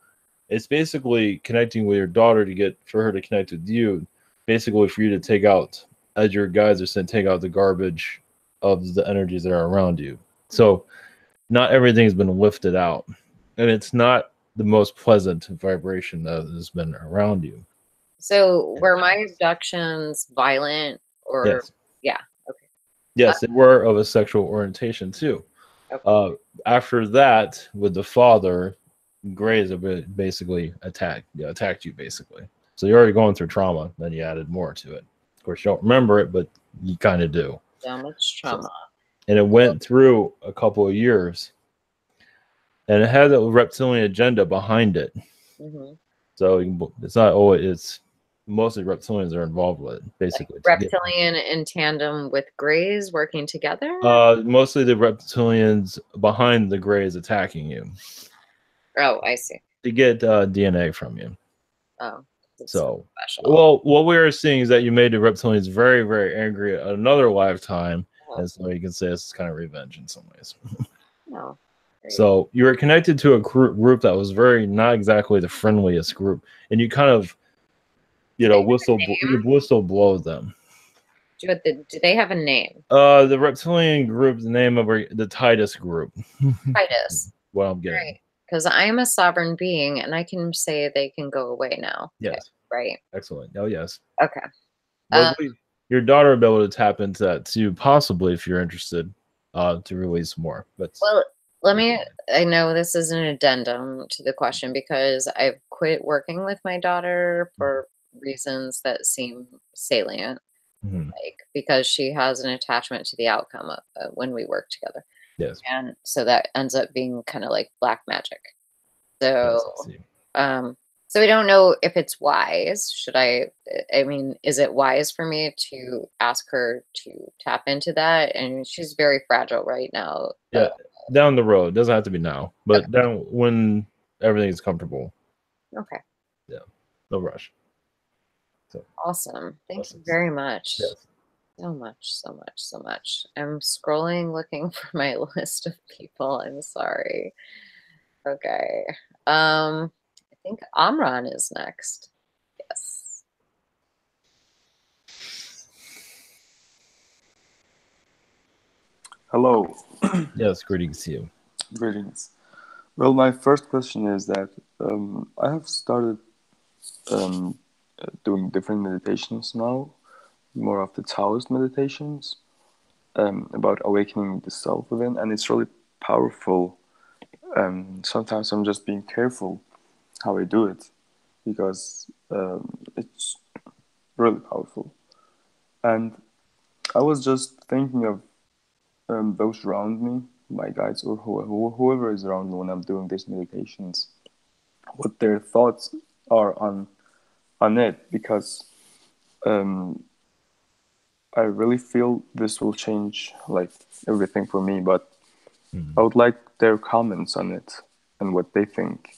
[SPEAKER 1] It's basically connecting with your daughter for her to connect with you. Basically, for you to take out, as your guides are saying, take out the garbage of the energies that are around you. So, not everything's been lifted out, and it's not the most pleasant vibration that has been around you.
[SPEAKER 2] so were my abductions violent or
[SPEAKER 1] Yes.
[SPEAKER 2] yeah? Okay.
[SPEAKER 1] Yes, they were of a sexual orientation too.
[SPEAKER 2] Okay.
[SPEAKER 1] After that, with the father, Grays have basically attacked you basically. So you're already going through trauma. Then you added more to it. Of course, you don't remember it, but you kind of do.
[SPEAKER 2] So much trauma.
[SPEAKER 1] And it went through a couple of years, and it had a reptilian agenda behind it.
[SPEAKER 2] Mm-hmm.
[SPEAKER 1] So it's not always. It's mostly reptilians are involved with it, basically.
[SPEAKER 2] Like reptilian in tandem with Greys working together?
[SPEAKER 1] Mostly the reptilians behind the Greys attacking you.
[SPEAKER 2] Oh, I see.
[SPEAKER 1] To get DNA from you.
[SPEAKER 2] Oh.
[SPEAKER 1] So,
[SPEAKER 2] special.
[SPEAKER 1] well, what we are seeing is that you made the reptilians very, very angry at another lifetime. And so you can say this is kind of revenge in some ways.
[SPEAKER 2] No.
[SPEAKER 1] So you were connected to a group that was not exactly the friendliest group. And you kind of, whistle blow them.
[SPEAKER 2] Do they have a name?
[SPEAKER 1] The reptilian group, the name of the Titus group.
[SPEAKER 2] Titus.
[SPEAKER 1] What I'm getting.
[SPEAKER 2] Right. Because I am a sovereign being and I can say they can go away now.
[SPEAKER 1] Yes.
[SPEAKER 2] Okay, right.
[SPEAKER 1] Excellent. Oh, yes.
[SPEAKER 2] Okay.
[SPEAKER 1] Your daughter will be able to tap into that too, possibly if you're interested to release more. But
[SPEAKER 2] I know this is an addendum to the question because I've quit working with my daughter for reasons that seem salient.
[SPEAKER 1] Mm-hmm.
[SPEAKER 2] Like because she has an attachment to the outcome of when we work together.
[SPEAKER 1] Yes.
[SPEAKER 2] And so that ends up being kind of like black magic. So, so we don't know if it's wise. Is it wise for me to ask her to tap into that? And she's very fragile right now.
[SPEAKER 1] Yeah. Down the road. Doesn't have to be now, but down when everything's comfortable.
[SPEAKER 2] Okay.
[SPEAKER 1] Yeah. No rush. So
[SPEAKER 2] awesome. Thank you very much.
[SPEAKER 1] Yes.
[SPEAKER 2] So much. I'm scrolling looking for my list of people. I'm sorry. Okay. I think Omran is next. Yes.
[SPEAKER 8] Hello.
[SPEAKER 1] Yes, greetings to you.
[SPEAKER 8] Greetings. Well, my first question is that I have started doing different meditations now, more of the Taoist meditations about awakening the self within, and it's really powerful. Sometimes I'm just being careful how I do it because it's really powerful. And I was just thinking of those around me, my guides or whoever is around me when I'm doing these meditations, what their thoughts are on it, because I really feel this will change like everything for me, but I would like their comments on it and what they think.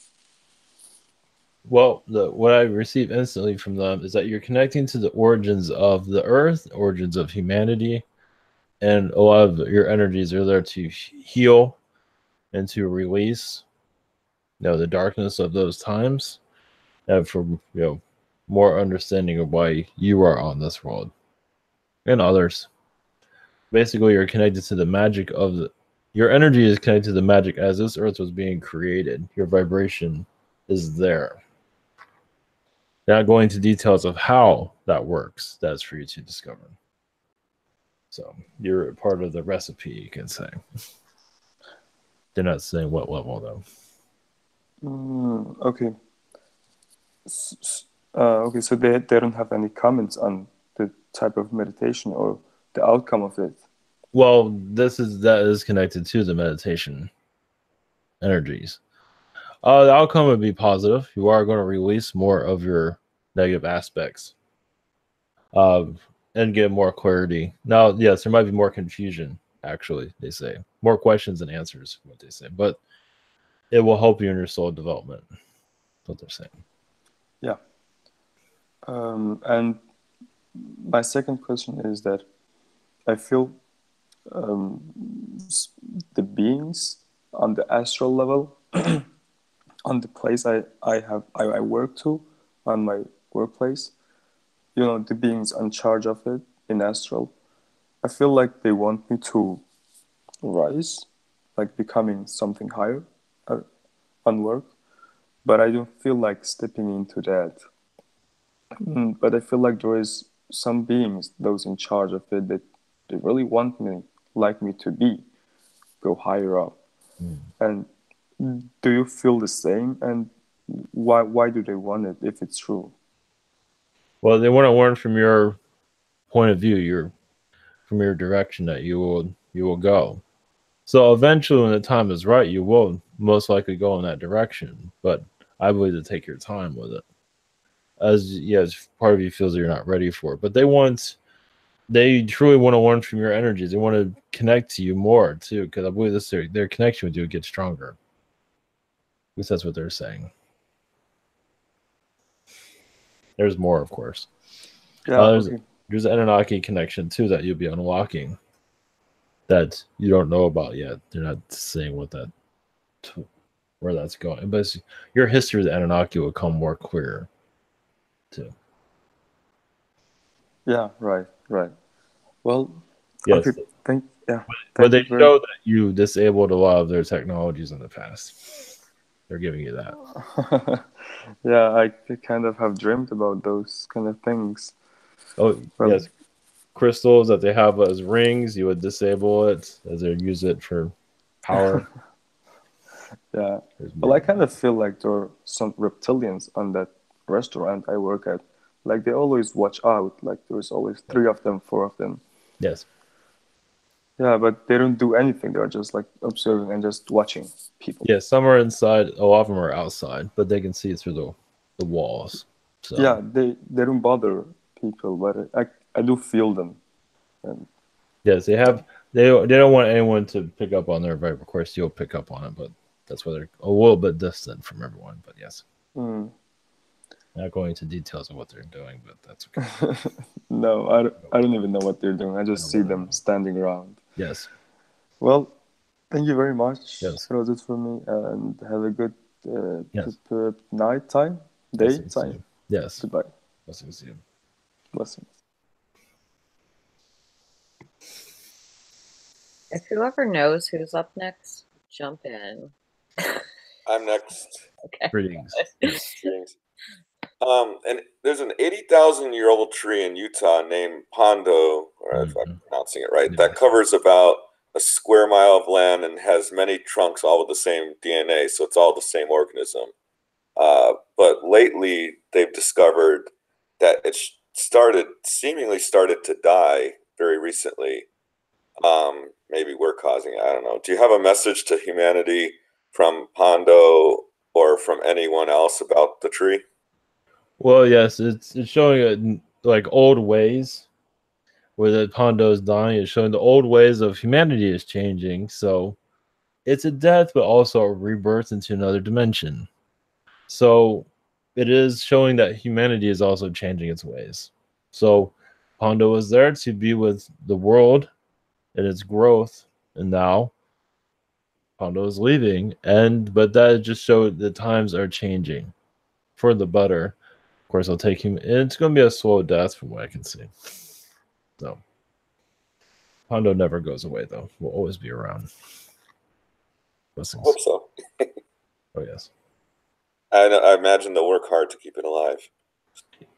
[SPEAKER 1] Well, what I receive instantly from them is that you're connecting to the origins of the earth, origins of humanity, and a lot of your energies are there to heal and to release, the darkness of those times, and for more understanding of why you are on this world and others. Basically, you're connected to the magic of your energy is connected to the magic as this earth was being created. Your vibration is there. Not going into details of how that works. That's for you to discover. So you're a part of the recipe, you can say. They're not saying what level, though.
[SPEAKER 8] Okay. Okay, so they don't have any comments on the type of meditation or the outcome of it.
[SPEAKER 1] Well, that is connected to the meditation energies. The outcome would be positive. You are going to release more of your negative aspects, and get more clarity. Now, yes, there might be more confusion. Actually, they say more questions than answers. What they say, but it will help you in your soul development. That's what they're saying.
[SPEAKER 8] Yeah. And my second question is that I feel the beings on the astral level, on the place I work to, on my workplace, you know, the beings in charge of it in astral, I feel like they want me to rise, like becoming something higher on work, but I don't feel like stepping into that. But I feel like there is some beings, those in charge of it, that they really want me, like me to go higher up. And do you feel the same? And why do they want it if it's true?
[SPEAKER 1] Well, they want to learn from your point of view, from your direction that you will go. So eventually, when the time is right, you will most likely go in that direction. But I believe to take your time with it, as part of you feels that you're not ready for it. But they truly want to learn from your energies. They want to connect to you more too, because I believe their connection with you gets stronger. At least that's what they're saying. There's more, of course.
[SPEAKER 8] Yeah,
[SPEAKER 1] there's an Anunnaki connection too that you'll be unlocking that you don't know about yet. They're not saying where that's going, but your history of the Anunnaki will come more clear too.
[SPEAKER 8] Yeah, right. Well,
[SPEAKER 1] yes,
[SPEAKER 8] okay,
[SPEAKER 1] but they show that you disabled a lot of their technologies in the past. They're giving you that.
[SPEAKER 8] Yeah, I kind of have dreamed about those kind of things.
[SPEAKER 1] Oh, yes. Crystals that they have as rings, you would disable it as they use it for power.
[SPEAKER 8] Yeah. Well, I kind of feel like there are some reptilians on that restaurant I work at. Like they always watch out. Like there's always 3 of them, 4 of them.
[SPEAKER 1] Yes.
[SPEAKER 8] Yeah, but they don't do anything. They're just like observing and just watching people.
[SPEAKER 1] Yeah, some are inside. A lot of them are outside, but they can see through the walls. So.
[SPEAKER 8] Yeah, they don't bother people, but I do feel them. And
[SPEAKER 1] yes, they don't want anyone to pick up on their vibe. Of course, you'll pick up on it, but that's why they're a little bit distant from everyone. But yes, not going into details of what they're doing, but that's okay.
[SPEAKER 8] No, I don't even know what they're doing. I just see them standing around.
[SPEAKER 1] Yes.
[SPEAKER 8] Well, thank you very much.
[SPEAKER 1] Yes.
[SPEAKER 8] That was it for me, and have a good night time, day time.
[SPEAKER 1] Yes.
[SPEAKER 8] Goodbye.
[SPEAKER 1] Blessings to you.
[SPEAKER 8] Blessings.
[SPEAKER 2] If whoever knows who's up next, jump in.
[SPEAKER 9] I'm next.
[SPEAKER 2] Okay.
[SPEAKER 1] Greetings.
[SPEAKER 9] Greetings. And there's an 80,000-year-old tree in Utah named Pondo, or if I'm pronouncing it right, that covers about a square mile of land and has many trunks, all with the same DNA, so it's all the same organism. But lately, they've discovered that it seemingly started to die very recently. Maybe we're causing it. I don't know. Do you have a message to humanity from Pondo or from anyone else about the tree?
[SPEAKER 1] Well, yes, it's showing like old ways where the Pondo is dying. It's showing the old ways of humanity is changing. So it's a death, but also a rebirth into another dimension. So it is showing that humanity is also changing its ways. So Pondo is there to be with the world and its growth, and now Pondo is leaving, but that just showed the times are changing for the better. Of course, I'll take him. It's going to be a slow death from what I can see. So Pondo never goes away, though. Will always be around. Blessings.
[SPEAKER 9] I hope so.
[SPEAKER 1] Oh yes.
[SPEAKER 9] I imagine they'll work hard to keep it alive.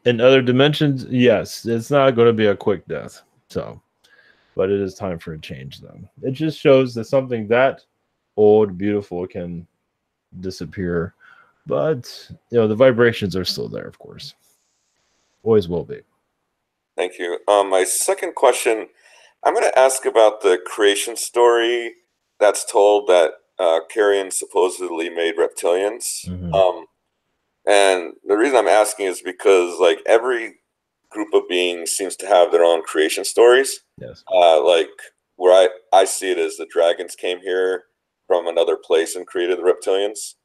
[SPEAKER 1] In other dimensions, yes, it's not going to be a quick death. So, but it is time for a change, though. It just shows that something that old, beautiful can disappear, but the vibrations are still there, of course. Always will be.
[SPEAKER 9] Thank you. My second question, I'm going to ask about the creation story that's told that Carian supposedly made reptilians.
[SPEAKER 1] Mm-hmm.
[SPEAKER 9] And the reason I'm asking is because like every group of beings seems to have their own creation stories.
[SPEAKER 1] Yes.
[SPEAKER 9] Like where I see it as the dragons came here from another place and created the reptilians.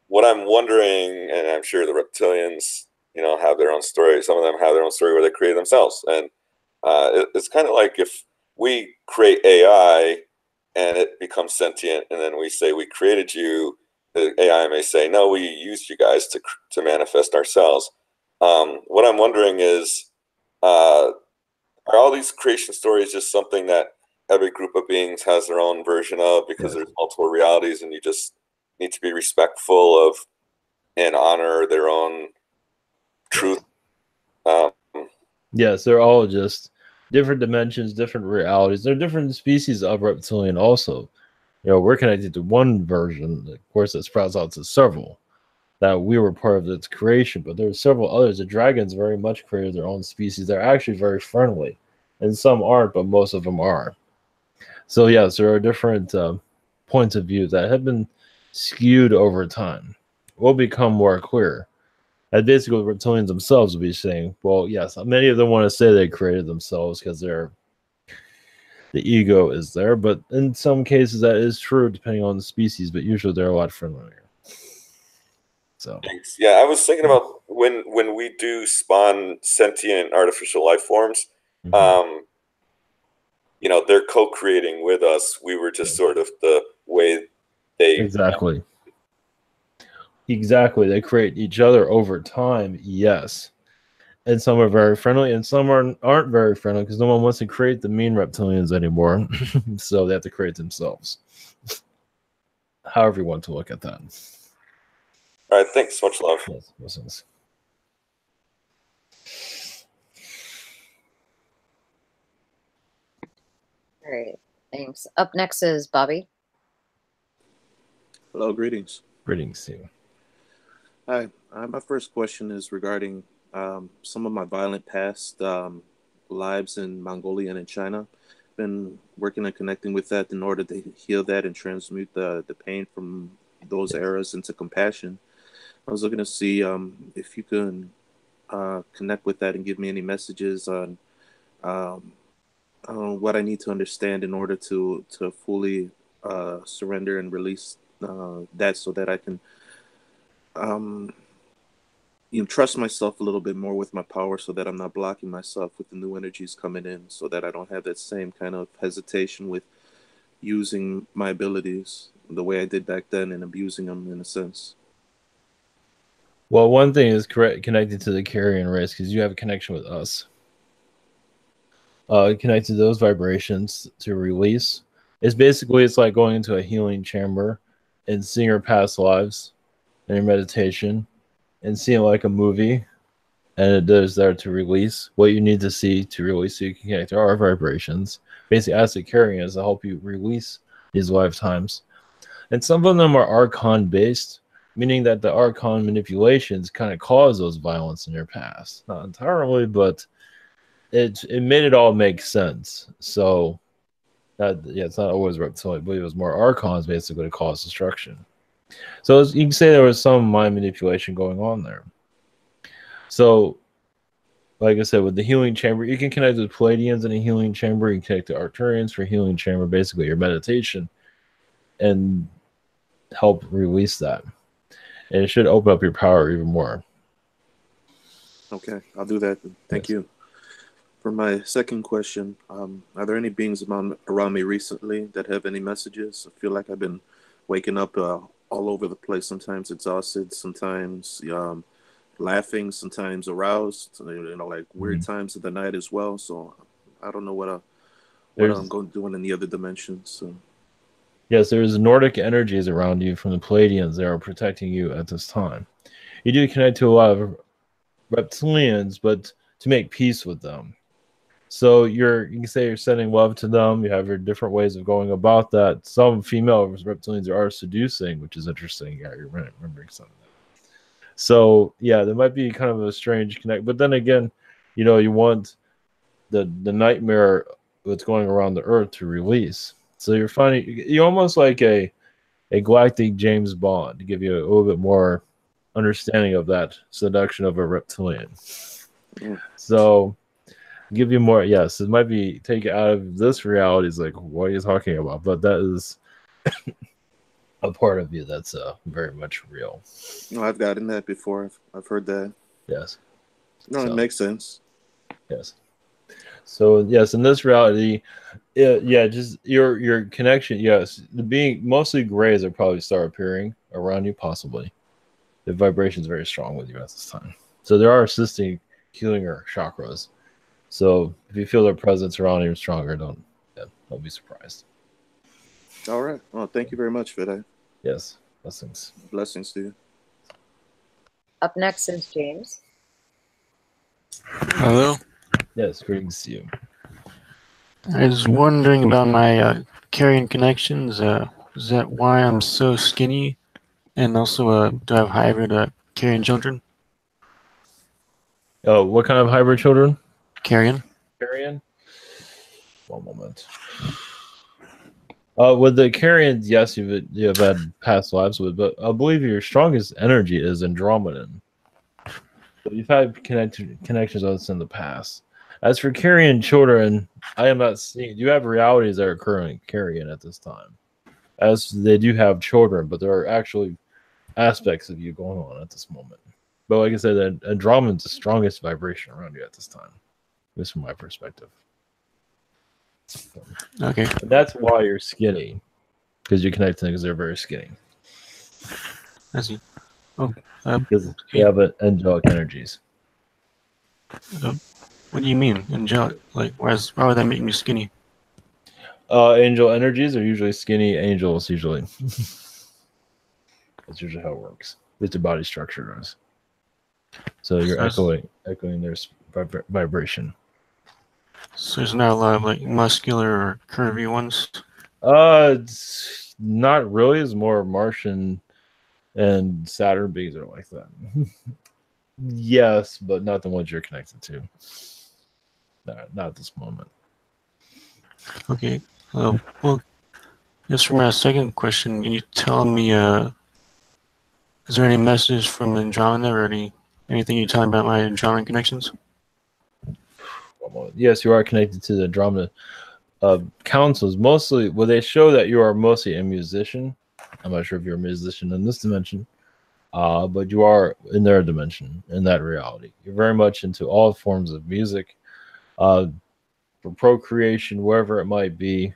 [SPEAKER 9] What I'm wondering, and I'm sure the reptilians, you know, have their own story. Some of them have their own story where they create themselves. And it's kind of like if we create AI and it becomes sentient, and then we say we created you, the AI may say, no, we used you guys to manifest ourselves. What I'm wondering is, are all these creation stories just something that every group of beings has their own version of because there's multiple realities and you just need to be respectful of and honor their own truth?
[SPEAKER 1] Yes, they're all just different dimensions, different realities. They're different species of reptilian also. You know, we're connected to one version, of course, that sprouts out to several, that we were part of its creation, but there's several others. The dragons very much created their own species. They're actually very friendly, and some aren't, but most of them are. So yes, there are different points of view that have been skewed over time. Will become more clear. And basically, the reptilians themselves will be saying, well, yes, many of them want to say they created themselves because the ego is there, but in some cases that is true depending on the species, but usually they're a lot friendlier. So
[SPEAKER 9] thanks. Yeah, I was thinking about when we do spawn sentient artificial life forms, you know, they're co-creating with us. We were just sort of the way they
[SPEAKER 1] exactly. They create each other over time, yes. And some are very friendly, and some aren't very friendly because no one wants to create the mean reptilians anymore. So they have to create themselves. However you want to look at that.
[SPEAKER 9] All right, thanks. Much love.
[SPEAKER 1] Yes, blessings.
[SPEAKER 2] All right, thanks. Up next is Bobby.
[SPEAKER 10] Hello, greetings.
[SPEAKER 1] Greetings to you.
[SPEAKER 10] Hi, my first question is regarding some of my violent past lives in Mongolia and in China. Been working and connecting with that in order to heal that and transmute the pain from those eras into compassion. I was looking to see if you can connect with that and give me any messages on what I need to understand in order to fully surrender and release that, so that I can trust myself a little bit more with my power, so that I'm not blocking myself with the new energies coming in, so that I don't have that same kind of hesitation with using my abilities the way I did back then and abusing them in a sense.
[SPEAKER 1] Well, one thing is connected to the Carian race because you have a connection with us. Connect to those vibrations to release. It's like going into a healing chamber and seeing your past lives in your meditation and seeing like a movie, and it is there to release what you need to see to release so you can connect to our vibrations. Basically, as the Carian is to help you release these lifetimes. And some of them are archon based, meaning that the archon manipulations kind of cause those violence in your past. Not entirely, but it made it all make sense. So that, yeah, it's not always reptilian. I believe it was more archons basically to cause destruction. So you can say there was some mind manipulation going on there. So, like I said, with the healing chamber, you can connect with Pleiadians in a healing chamber. You can connect to Arcturians for healing chamber, basically your meditation, and help release that. And it should open up your power even more.
[SPEAKER 10] Okay, I'll do that. Thank you. For my second question, are there any beings around me recently that have any messages? I feel like I've been waking up all over the place, sometimes exhausted, sometimes laughing, sometimes aroused, like weird times of the night as well. So I don't know what I'm going to do in the other dimensions. So.
[SPEAKER 1] Yes, there's Nordic energies around you from the Pleiadians that are protecting you at this time. You do connect to a lot of reptilians, but to make peace with them. So you can say you're sending love to them. You have your different ways of going about that. Some female reptilians are seducing, which is interesting. Yeah, you're remembering some of that. So yeah, there might be kind of a strange connect. But then again, you want the nightmare that's going around the earth to release. So you're almost like a galactic James Bond, to give you a little bit more understanding of that seduction of a reptilian.
[SPEAKER 10] Yeah.
[SPEAKER 1] So give you more. Yes, it might be take it out of this reality. It's like, what are you talking about? But that is a part of you that's very much real.
[SPEAKER 10] No, I've gotten that before. I've heard that.
[SPEAKER 1] Yes.
[SPEAKER 10] No,
[SPEAKER 1] So,
[SPEAKER 10] it makes sense.
[SPEAKER 1] yes. So yes, in this reality, yeah, just your connection. Yes, the being mostly grays will probably start appearing around you, possibly. The vibration is very strong with you at this time. So there are assisting healing your chakras. So if you feel their presence around you stronger, don't be surprised.
[SPEAKER 10] All right. Well, thank you very much for that.
[SPEAKER 1] Yes, blessings.
[SPEAKER 10] Blessings to you.
[SPEAKER 2] Up next is James.
[SPEAKER 11] Hello.
[SPEAKER 1] Yes, greetings to you.
[SPEAKER 11] I was wondering about my Carian connections. Is that why I'm so skinny? And also, do I have hybrid Carian children?
[SPEAKER 1] Oh, what kind of hybrid children?
[SPEAKER 11] Carian.
[SPEAKER 1] Carian? One moment. With the Carians, yes, you've had past lives with, but I believe your strongest energy is andromedan. So you've had connections with us in the past. As for Carian children, I am not seeing. You have realities that are currently Carian at this time, as they do have children, but there are actually aspects of you going on at this moment. But like I said, andromedan's the strongest vibration around you at this time. This from my perspective.
[SPEAKER 11] Okay.
[SPEAKER 1] And that's why you're skinny, because you connect things that are very skinny.
[SPEAKER 11] I see. Oh,
[SPEAKER 1] because you have angelic energies.
[SPEAKER 11] What do you mean, angelic? Like, why would that make me skinny?
[SPEAKER 1] Angel energies are usually skinny. Angels usually. That's usually how it works. It's your body structure does. So you're echoing their vibration.
[SPEAKER 11] So there's not a lot of like muscular or curvy ones.
[SPEAKER 1] It's not really. It's more Martian and Saturn beings are like that. Yes, but not the ones you're connected to. Not at this moment.
[SPEAKER 11] Okay. Well, just for my second question, can you tell me, is there any message from Andromeda or anything you tell me about my Andromeda connections?
[SPEAKER 1] Yes, you are connected to the Andromeda councils. Mostly, well, they show that you are mostly a musician. I'm not sure if you're a musician in this dimension, but you are in their dimension, in that reality. You're very much into all forms of music, for procreation, wherever it might be.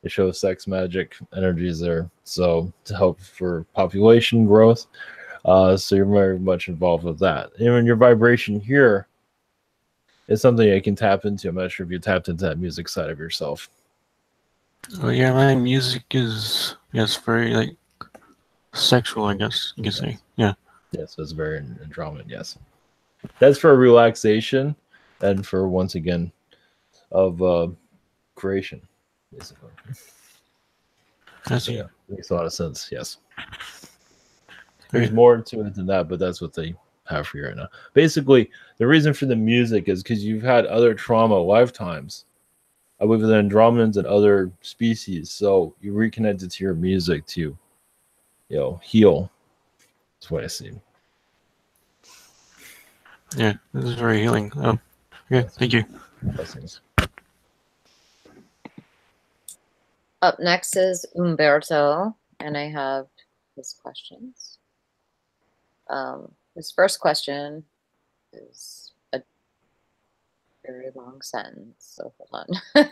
[SPEAKER 1] They show sex magic energies there, so to help for population growth. So you're very much involved with that. And your vibration here is something you can tap into. I'm not sure if you tapped into that music side of yourself.
[SPEAKER 11] Oh yeah, my music is very like sexual, I guess you could say. Yeah.
[SPEAKER 1] Yes, it's very Andromedan. Yes, that's for relaxation and for once again of creation, basically.
[SPEAKER 11] I see.
[SPEAKER 1] Yeah, makes a lot of sense. Yes, there's more to it than that, but that's what they have for you right now. Basically, the reason for the music is because you've had other trauma lifetimes with the Andromedans and other species, so you reconnected to your music to, heal. That's what I see.
[SPEAKER 11] Yeah, this is very healing. Okay, thank you.
[SPEAKER 1] Blessings.
[SPEAKER 2] Up next is Umberto, and I have his questions. His first question is a very long sentence, so hold on.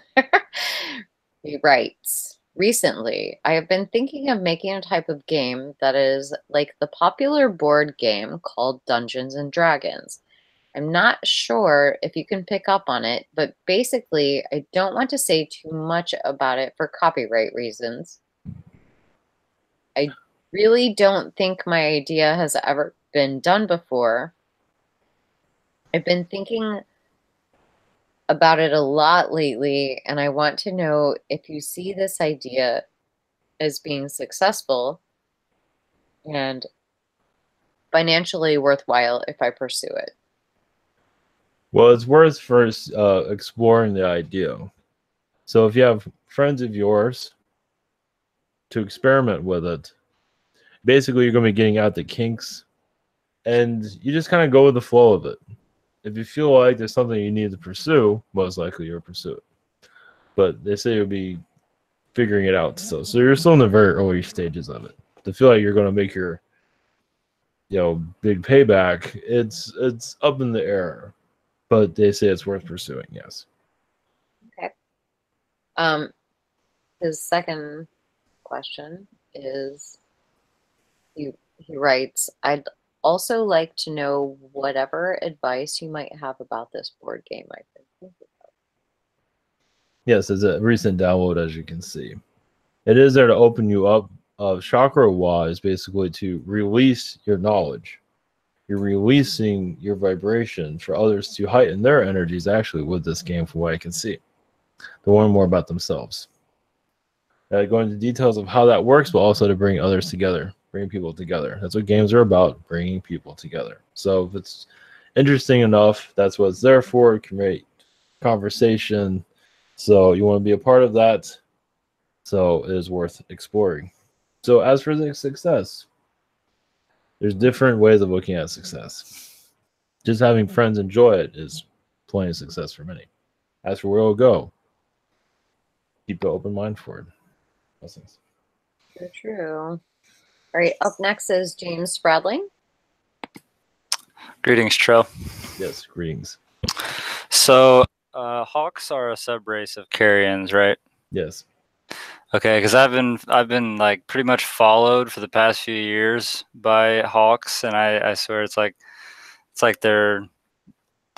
[SPEAKER 2] He writes, recently, I have been thinking of making a type of game that is like the popular board game called Dungeons and Dragons. I'm not sure if you can pick up on it, but basically, I don't want to say too much about it for copyright reasons. I really don't think my idea has ever been done before. I've been thinking about it a lot lately, and I want to know if you see this idea as being successful and financially worthwhile if I pursue it.
[SPEAKER 1] Well, it's worth first exploring the idea. So if you have friends of yours to experiment with it, basically you're going to be getting out the kinks and you just kind of go with the flow of it. If you feel like there's something you need to pursue, most likely you'll pursue it. But they say you'll be figuring it out still. So you're still in the very early stages of it. To feel like you're going to make your, big payback, it's up in the air. But they say it's worth pursuing, yes.
[SPEAKER 2] Okay. His second question is, he writes, I'd also like to know whatever advice you might have about this board game I've been thinking about.
[SPEAKER 1] Yes, it's a recent download, as you can see. It is there to open you up, chakra-wise, basically to release your knowledge. You're releasing your vibration for others to heighten their energies, actually, with this game, from what I can see. To learn more about themselves. Go into details of how that works, but also to bring others together, bring people together. That's what games are about, bringing people together. So if it's interesting enough, that's what it's there for. It can create conversation. So you want to be a part of that. So it is worth exploring. So as for the success, there's different ways of looking at success. Just having friends enjoy it is plenty of success for many. As for where it'll go, keep an open mind for it. Blessings.
[SPEAKER 2] True. All right, up next is James Spradling.
[SPEAKER 12] Greetings, Trell.
[SPEAKER 1] Yes, greetings.
[SPEAKER 12] So, Hawks are a subrace of Carians, right?
[SPEAKER 1] Yes.
[SPEAKER 12] Okay, because I've been like pretty much followed for the past few years by Hawks, and I swear it's like they're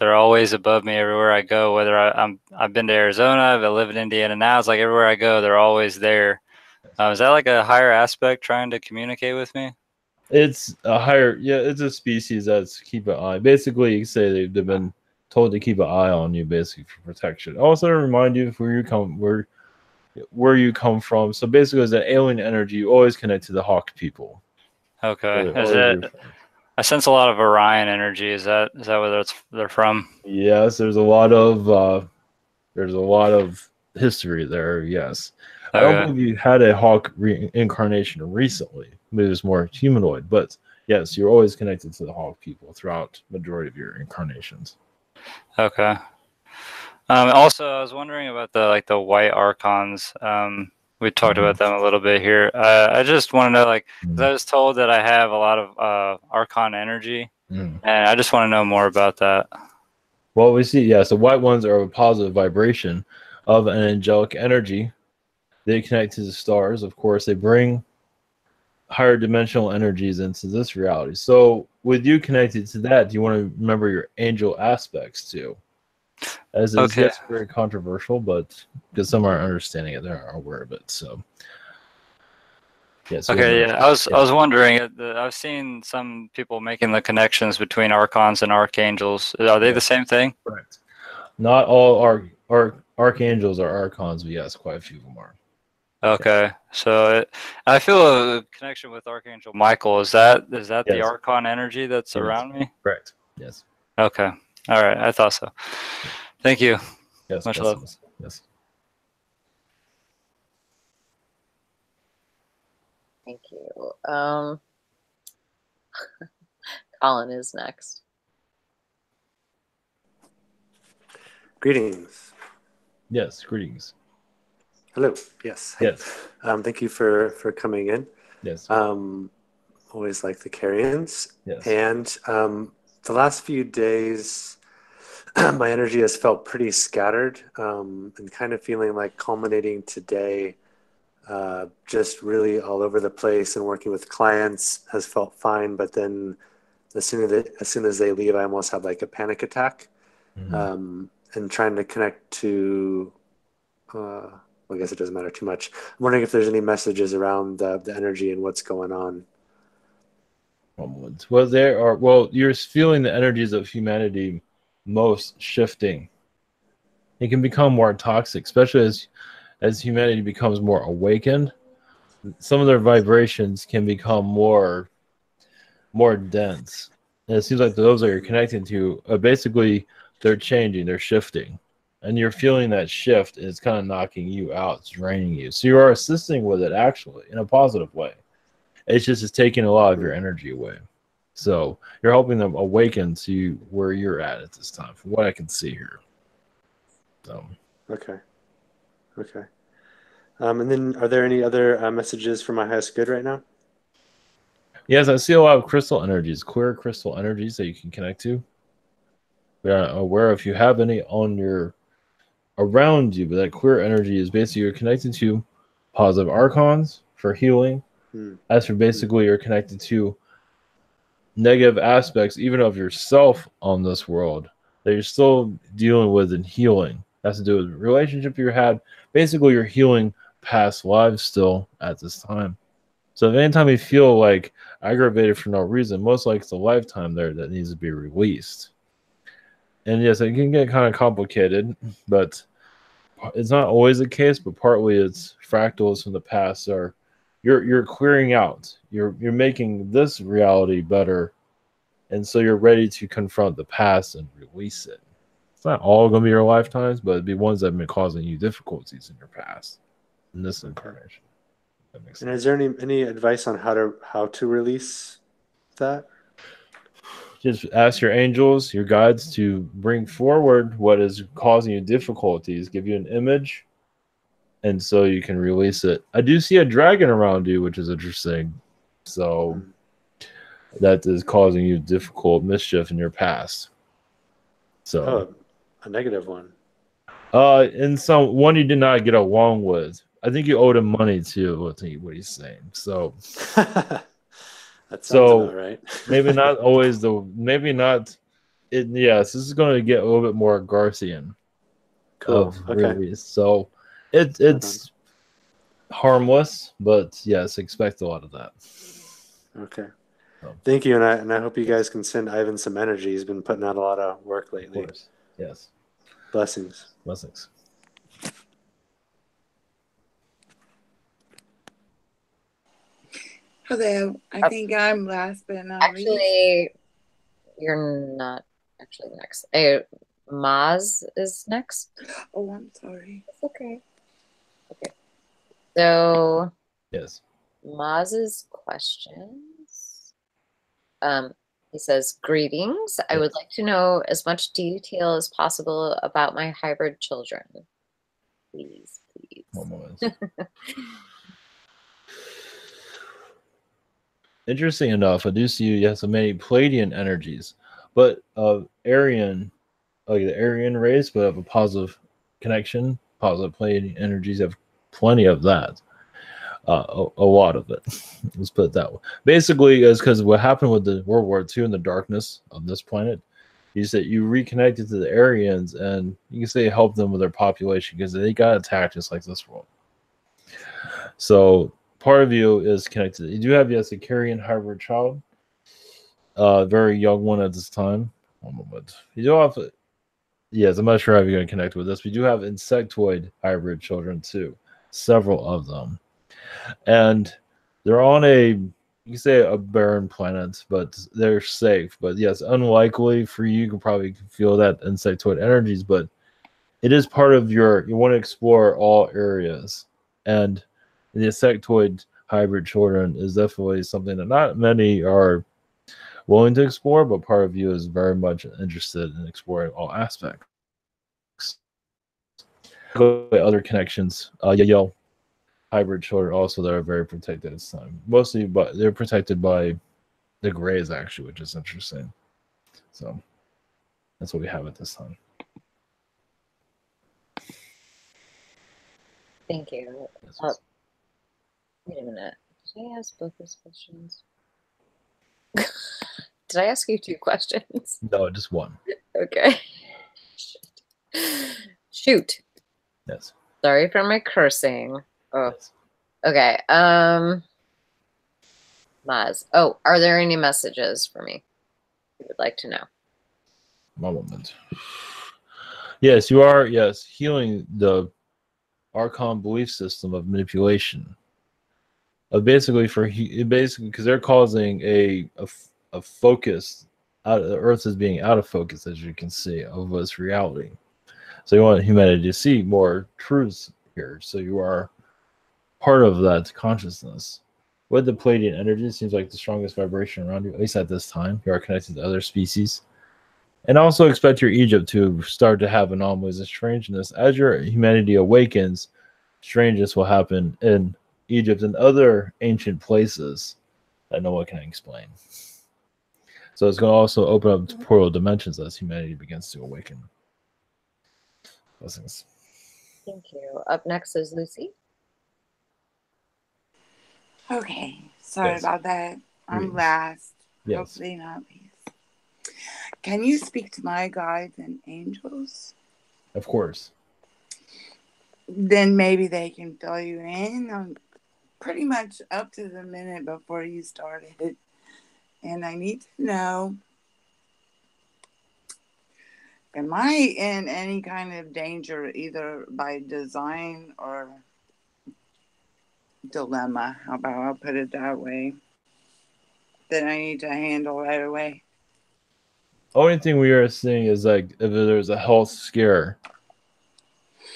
[SPEAKER 12] always above me everywhere I go. Whether I've been to Arizona, I live in Indiana now. It's like everywhere I go, they're always there. Is that like a higher aspect trying to communicate with me?
[SPEAKER 1] It's a higher, it's a species that's keep an eye. Basically, you can say they've been told to keep an eye on you, basically, for protection. Also, to remind you where you come from. So basically, as an alien energy, you always connect to the Hawk people.
[SPEAKER 12] Okay. I sense a lot of Orion energy. Is that where they're from?
[SPEAKER 1] Yes, there's a lot of history there. Yes.
[SPEAKER 12] Okay.
[SPEAKER 1] I don't believe you had a Hawk reincarnation recently. Maybe it was more humanoid, but yes, you're always connected to the Hawk people throughout majority of your incarnations.
[SPEAKER 12] Okay. Also, I was wondering about the white archons. We talked about them a little bit here. I just want to know, 'cause I was told that I have a lot of archon energy, and I just want to know more about that.
[SPEAKER 1] Well, we see, so white ones are a positive vibration of an angelic energy. They connect to the stars. Of course, they bring higher dimensional energies into this reality. So with you connected to that, do you want to remember your angel aspects too? As is, yes, very controversial, but because some aren't understanding it, they are aware of it. So, yes.
[SPEAKER 12] I was wondering. I've seen some people making the connections between archons and archangels. Are they the same thing?
[SPEAKER 1] Correct. Not all archangels are archons, but yes, quite a few of them are.
[SPEAKER 12] Okay, so I feel a connection with Archangel Michael. Is that the archon energy that's around me?
[SPEAKER 1] Correct. Yes.
[SPEAKER 12] Okay. All right. I thought so. Thank you.
[SPEAKER 1] Yes.
[SPEAKER 12] Much love.
[SPEAKER 1] Yes.
[SPEAKER 2] Thank you. Colin is next.
[SPEAKER 13] Greetings.
[SPEAKER 1] Yes. Greetings.
[SPEAKER 13] Hello. Yes.
[SPEAKER 1] Yes.
[SPEAKER 13] Thank you for coming in.
[SPEAKER 1] Yes.
[SPEAKER 13] Always like the Carians.
[SPEAKER 1] Yes.
[SPEAKER 13] And the last few days, my energy has felt pretty scattered, and kind of feeling like culminating today, just really all over the place, and working with clients has felt fine. But then as soon as they leave, I almost have like a panic attack, and trying to connect to, I guess it doesn't matter too much. I'm wondering if there's any messages around the energy and what's going on.
[SPEAKER 1] Well, you're feeling the energies of humanity most shifting. It can become more toxic, especially as humanity becomes more awakened. Some of their vibrations can become more dense. And it seems like those that you're connecting to, basically, they're changing, they're shifting. And you're feeling that shift, and it's kind of knocking you out, it's draining you. So you are assisting with it, actually, in a positive way. It's taking a lot of your energy away. So you're helping them awaken to where you're at this time, from what I can see here. So.
[SPEAKER 13] Okay. Okay. And then are there any other messages for my highest good right now?
[SPEAKER 1] Yes, I see a lot of crystal energies, clear crystal energies that you can connect to. But I'm aware if you have any on your around you, but that clear energy is basically you're connected to positive archons for healing. As for basically you're connected to negative aspects even of yourself on this world that you're still dealing with and healing. That's to do with the relationship you had. Basically you're healing past lives still at this time. So if anytime you feel like aggravated for no reason, most likely it's a lifetime there that needs to be released. And yes, it can get kind of complicated, but it's not always the case, but partly it's fractals from the past are you're clearing out. You're making this reality better, and so you're ready to confront the past and release it. It's not all going to be your lifetimes, but it'd be ones that have been causing you difficulties in your past in this incarnation. That makes sense.
[SPEAKER 13] And is there any advice on how to release that?
[SPEAKER 1] Just ask your angels, your guides, to bring forward what is causing you difficulties, give you an image, and so you can release it. I do see a dragon around you, which is interesting. So that is causing you difficult mischief in your past. So
[SPEAKER 13] a negative one.
[SPEAKER 1] And some one you did not get along with. I think you owed him money too. What he's saying. So
[SPEAKER 13] that sounds about right.
[SPEAKER 1] maybe not always yes, this is going to get a little bit more Garcian.
[SPEAKER 13] Cool. Okay.
[SPEAKER 1] Release. So it's harmless, but yes, expect a lot of that.
[SPEAKER 13] Okay. Thank you, and I hope you guys can send Ivan some energy. He's been putting out a lot of work lately.
[SPEAKER 1] Of course. Yes.
[SPEAKER 13] Blessings.
[SPEAKER 1] Blessings.
[SPEAKER 14] Hello. I think I'm last but not least.
[SPEAKER 2] Actually, you're not actually next. Maz is next.
[SPEAKER 14] Oh, I'm sorry.
[SPEAKER 2] It's okay. Okay. So,
[SPEAKER 1] yes.
[SPEAKER 2] Maz's questions. He says, "Greetings. I would like to know as much detail as possible about my hybrid children. Please, please."
[SPEAKER 1] 1 moment. Interesting enough, I do see you have so many Pleiadian energies, but Aryan, like the Aryan race, but have a positive connection, positive Pleiadian energies, have plenty of that. A lot of it. Let's put it that way. Basically, is because what happened with the World War II and the darkness of this planet, is that you reconnected to the Aryans, and you can say help them with their population because they got attacked just like this world. So part of you is connected. You do have, yes, a Carian hybrid child, very young one at this time. 1 moment. You do have, yes, I'm not sure how you're going to connect with this. We do have insectoid hybrid children too, several of them. And they're on you can say a barren planet, but they're safe. But yes, unlikely for you. You can probably feel that insectoid energies, but it is part of you want to explore all areas. And the insectoid hybrid children is definitely something that not many are willing to explore, but part of you is very much interested in exploring all aspects. Other connections, hybrid children also that are very protected at this time. Mostly, but they're protected by the Greys actually, which is interesting. So that's what we have at this time.
[SPEAKER 2] Thank you. Wait a minute. Did I ask both those questions? Did I ask you 2 questions?
[SPEAKER 1] No, just 1.
[SPEAKER 2] Okay. Shoot.
[SPEAKER 1] Yes.
[SPEAKER 2] Sorry for my cursing. Oh.
[SPEAKER 1] Yes.
[SPEAKER 2] Okay. Maz. Oh, are there any messages for me you would like to know?
[SPEAKER 1] 1 moment. Yes, you are. Yes, healing the Archon belief system of manipulation. Basically because they're causing a focus out. The Earth is being out of focus, as you can see, of this reality. So you want humanity to see more truths here. So you are part of that consciousness. with the Pleiadian energy, it seems like the strongest vibration around you, at least at this time. You are connected to other species. And also expect your Egypt to start to have anomalies and strangeness. As your humanity awakens, strangeness will happen in Egypt and other ancient places that no one can explain. So it's going to also open up to portal dimensions as humanity begins to awaken. Blessings.
[SPEAKER 2] Thank you. Up next is Lucy.
[SPEAKER 14] Okay, sorry
[SPEAKER 1] Yes.
[SPEAKER 14] about that. I'm
[SPEAKER 1] Greetings.
[SPEAKER 14] last.
[SPEAKER 1] Yes.
[SPEAKER 14] Hopefully not least. Can you speak to my guides and angels?
[SPEAKER 1] Of course.
[SPEAKER 14] Then maybe they can fill you in on pretty much up to the minute before you started. And I need to know, am I in any kind of danger either by design or dilemma? How about I'll put it that way? That I need to handle right away.
[SPEAKER 1] Only thing we are seeing is like if there's a health scare.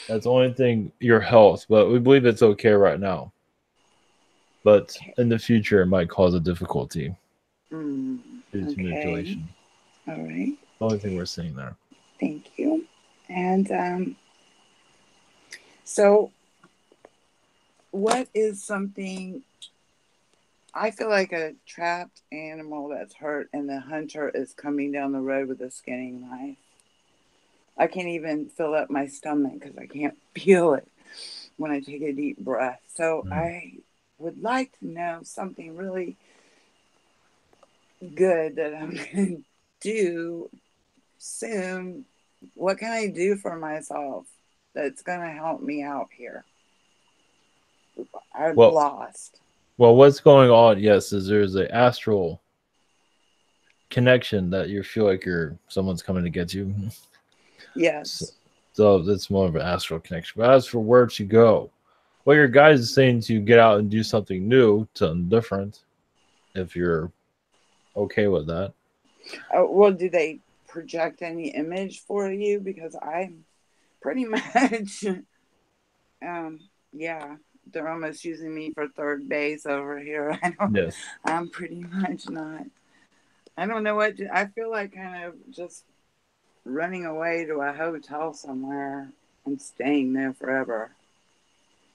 [SPEAKER 1] That's the only thing, your health, but we believe it's okay right now. But in the future, it might cause a difficulty due to manipulation.
[SPEAKER 14] All right.
[SPEAKER 1] The only thing we're seeing there.
[SPEAKER 14] Thank you. And so what is something, I feel like a trapped animal that's hurt and the hunter is coming down the road with a skinning knife. I can't even fill up my stomach because I can't feel it when I take a deep breath. So I would like to know something really good that I'm going to do soon. What can I do for myself that's going to help me out here? I'm lost.
[SPEAKER 1] Well, what's going on, yes, is there's an astral connection that you feel like someone's coming to get you.
[SPEAKER 14] Yes.
[SPEAKER 1] So that's more of an astral connection. But as for where to go, well, your guide is saying to get out and do something new, something different, if you're okay with that.
[SPEAKER 14] Well, do they project any image for you? Because I'm pretty much, yeah, they're almost using me for third base over here. I'm pretty much not. I don't know what I feel like, kind of just running away to a hotel somewhere and staying there forever.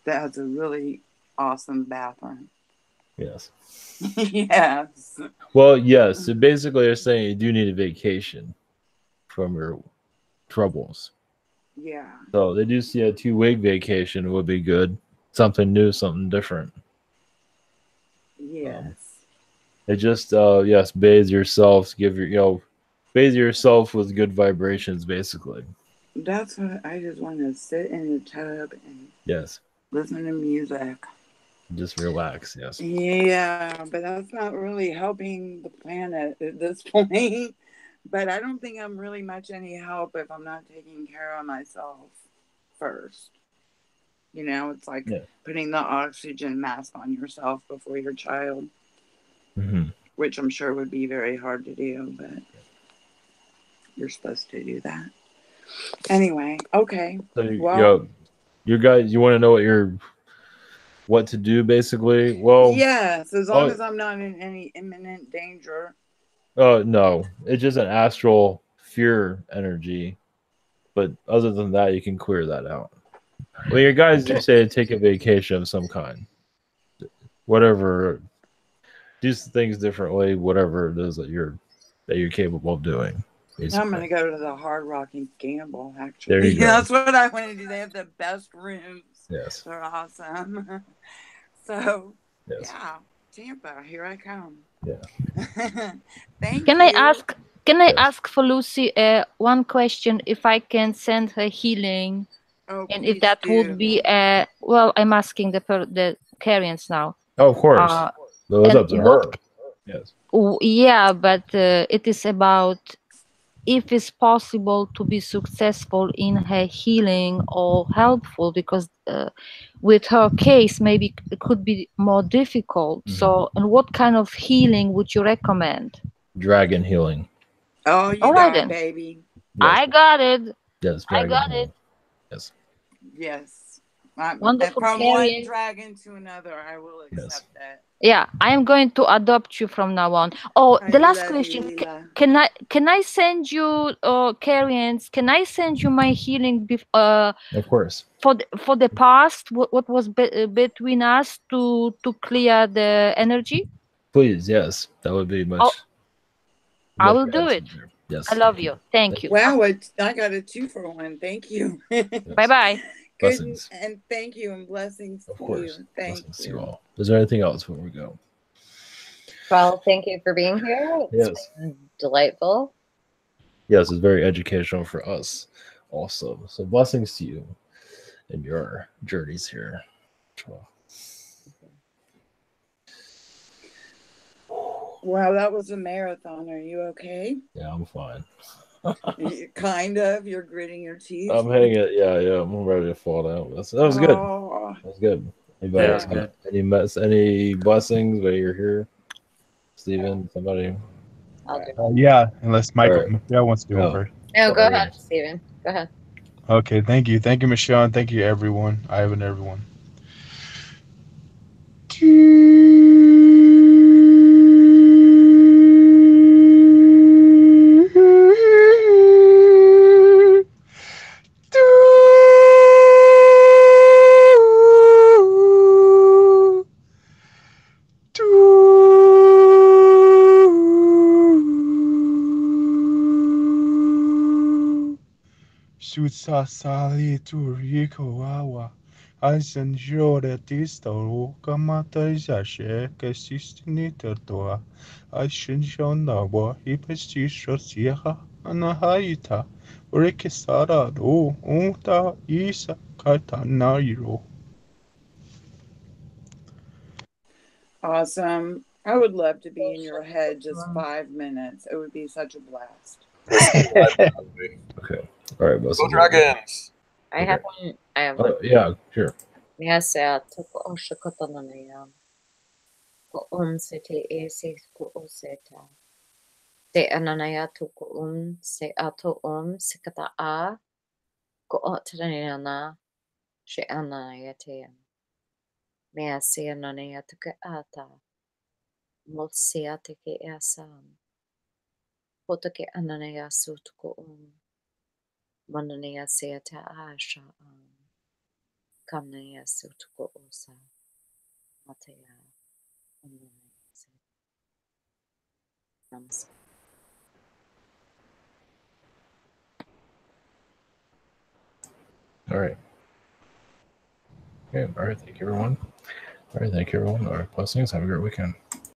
[SPEAKER 14] That has a really awesome bathroom.
[SPEAKER 1] Yes.
[SPEAKER 14] Yes.
[SPEAKER 1] Well, yes. So basically, they're saying you do need a vacation from your troubles.
[SPEAKER 14] Yeah.
[SPEAKER 1] So they do see a 2-week vacation would be good. Something new, something different.
[SPEAKER 14] Yes.
[SPEAKER 1] It just, yes, bathe yourself, bathe yourself with good vibrations, basically.
[SPEAKER 14] That's what I just want to sit in the tub and listen to music.
[SPEAKER 1] Just relax, yes.
[SPEAKER 14] Yeah, but that's not really helping the planet at this point. But I don't think I'm really much any help if I'm not taking care of myself first. You know, it's like putting the oxygen mask on yourself before your child, which I'm sure would be very hard to do, but you're supposed to do that. Anyway, okay.
[SPEAKER 1] So, well, you guys, you want to know what to do, basically? Well,
[SPEAKER 14] yes, as long as I'm not in any imminent danger.
[SPEAKER 1] No, it's just an astral fear energy, but other than that, you can clear that out. Well, your guys do say take a vacation of some kind, whatever. Do things differently, whatever it is that you're capable of doing. Basically.
[SPEAKER 14] I'm gonna go to the Hard Rock and gamble. Actually,
[SPEAKER 1] there you go.
[SPEAKER 14] That's what I want to do. They have the best rooms.
[SPEAKER 1] Yes,
[SPEAKER 14] they're awesome. So yeah, Tampa, here I come.
[SPEAKER 1] Yeah.
[SPEAKER 14] Thank
[SPEAKER 4] Can
[SPEAKER 14] you.
[SPEAKER 4] I ask for Lucy one question? If I can send her healing, and if that would be well, I'm asking the Carians now.
[SPEAKER 1] Oh, of course. Those up to her. Yes.
[SPEAKER 4] Yeah, but it is about if it's possible to be successful in her healing or helpful, because with her case maybe it could be more difficult. So, and what kind of healing would you recommend?
[SPEAKER 1] Dragon healing.
[SPEAKER 14] Oh, you got it, baby.
[SPEAKER 4] Yes. I got it.
[SPEAKER 1] Yes,
[SPEAKER 4] I got it.
[SPEAKER 1] Yes.
[SPEAKER 14] Yes.
[SPEAKER 4] Wonderful
[SPEAKER 14] From one
[SPEAKER 4] Carian.
[SPEAKER 14] dragon to another, I will accept that.
[SPEAKER 4] Yeah, I am going to adopt you from now on. Oh,
[SPEAKER 14] I
[SPEAKER 4] the last
[SPEAKER 14] love
[SPEAKER 4] question.
[SPEAKER 14] you, Leela.
[SPEAKER 4] Can I send you, Carians? Can I send you my healing?
[SPEAKER 1] Of course.
[SPEAKER 4] For the past, what was between us to clear the energy?
[SPEAKER 1] Please, yes, that would be much.
[SPEAKER 4] Oh, I
[SPEAKER 1] much
[SPEAKER 4] will do it.
[SPEAKER 1] gratitude there. Yes.
[SPEAKER 4] I love you. Thank you.
[SPEAKER 14] Wow, I got a 2-for-1. Thank you.
[SPEAKER 4] Bye bye.
[SPEAKER 14] Good,
[SPEAKER 1] Blessings.
[SPEAKER 14] and thank you, and blessings
[SPEAKER 1] Of
[SPEAKER 14] to
[SPEAKER 1] course.
[SPEAKER 14] you. Thank
[SPEAKER 1] Blessings to
[SPEAKER 14] you.
[SPEAKER 1] you all. Is there anything else before we go?
[SPEAKER 2] Well, thank you for being here. It's
[SPEAKER 1] Yes.
[SPEAKER 2] been delightful.
[SPEAKER 1] Yes, it's very educational for us also. So blessings to you in your journeys here.
[SPEAKER 14] Wow, that was a marathon. Are you okay?
[SPEAKER 1] Yeah, I'm fine.
[SPEAKER 14] Kind of. You're gritting your teeth.
[SPEAKER 1] I'm hanging it. Yeah. I'm ready to fall down. That was good.
[SPEAKER 14] Oh.
[SPEAKER 1] That was good. Anybody else got any blessings while you're here? Steven, somebody?
[SPEAKER 2] I'll do.
[SPEAKER 7] Yeah, unless Michael
[SPEAKER 1] Right.
[SPEAKER 7] Michelle wants to go first.
[SPEAKER 2] No, go ahead, Steven. Go ahead.
[SPEAKER 7] Okay, thank you, Michelle, and thank you, everyone, Ivan, everyone. Sutsa sali turiko awa. I senjure disto kamata isashe kesistinita toa. I shinshona wa hipestisho sieha anahaita. Urikisara do unta isa katanairo.
[SPEAKER 14] Awesome. I would love to be in your head just 5 minutes. It would be such a blast.
[SPEAKER 1] Okay. All right, blessings.
[SPEAKER 9] Go Dragons!
[SPEAKER 2] I have one. I have
[SPEAKER 1] Oh,
[SPEAKER 2] one.
[SPEAKER 1] yeah, sure.
[SPEAKER 2] Yes, toko o shakotana na ya. Ko se te e se ko o se ta. Te ananaya toko se ato se kata a. Ko o tana na. She ananaya te. Mea se ananaya tuka ata. Mo se ate ke e asam. Poto ke ananaya su toko Mananaya se ata asha. Kamnaya su toko osa. Mataya. Namaste.
[SPEAKER 1] All right. Okay. All right. Thank you, everyone. All right. Thank you, everyone. All right. Blessings. Have a great weekend.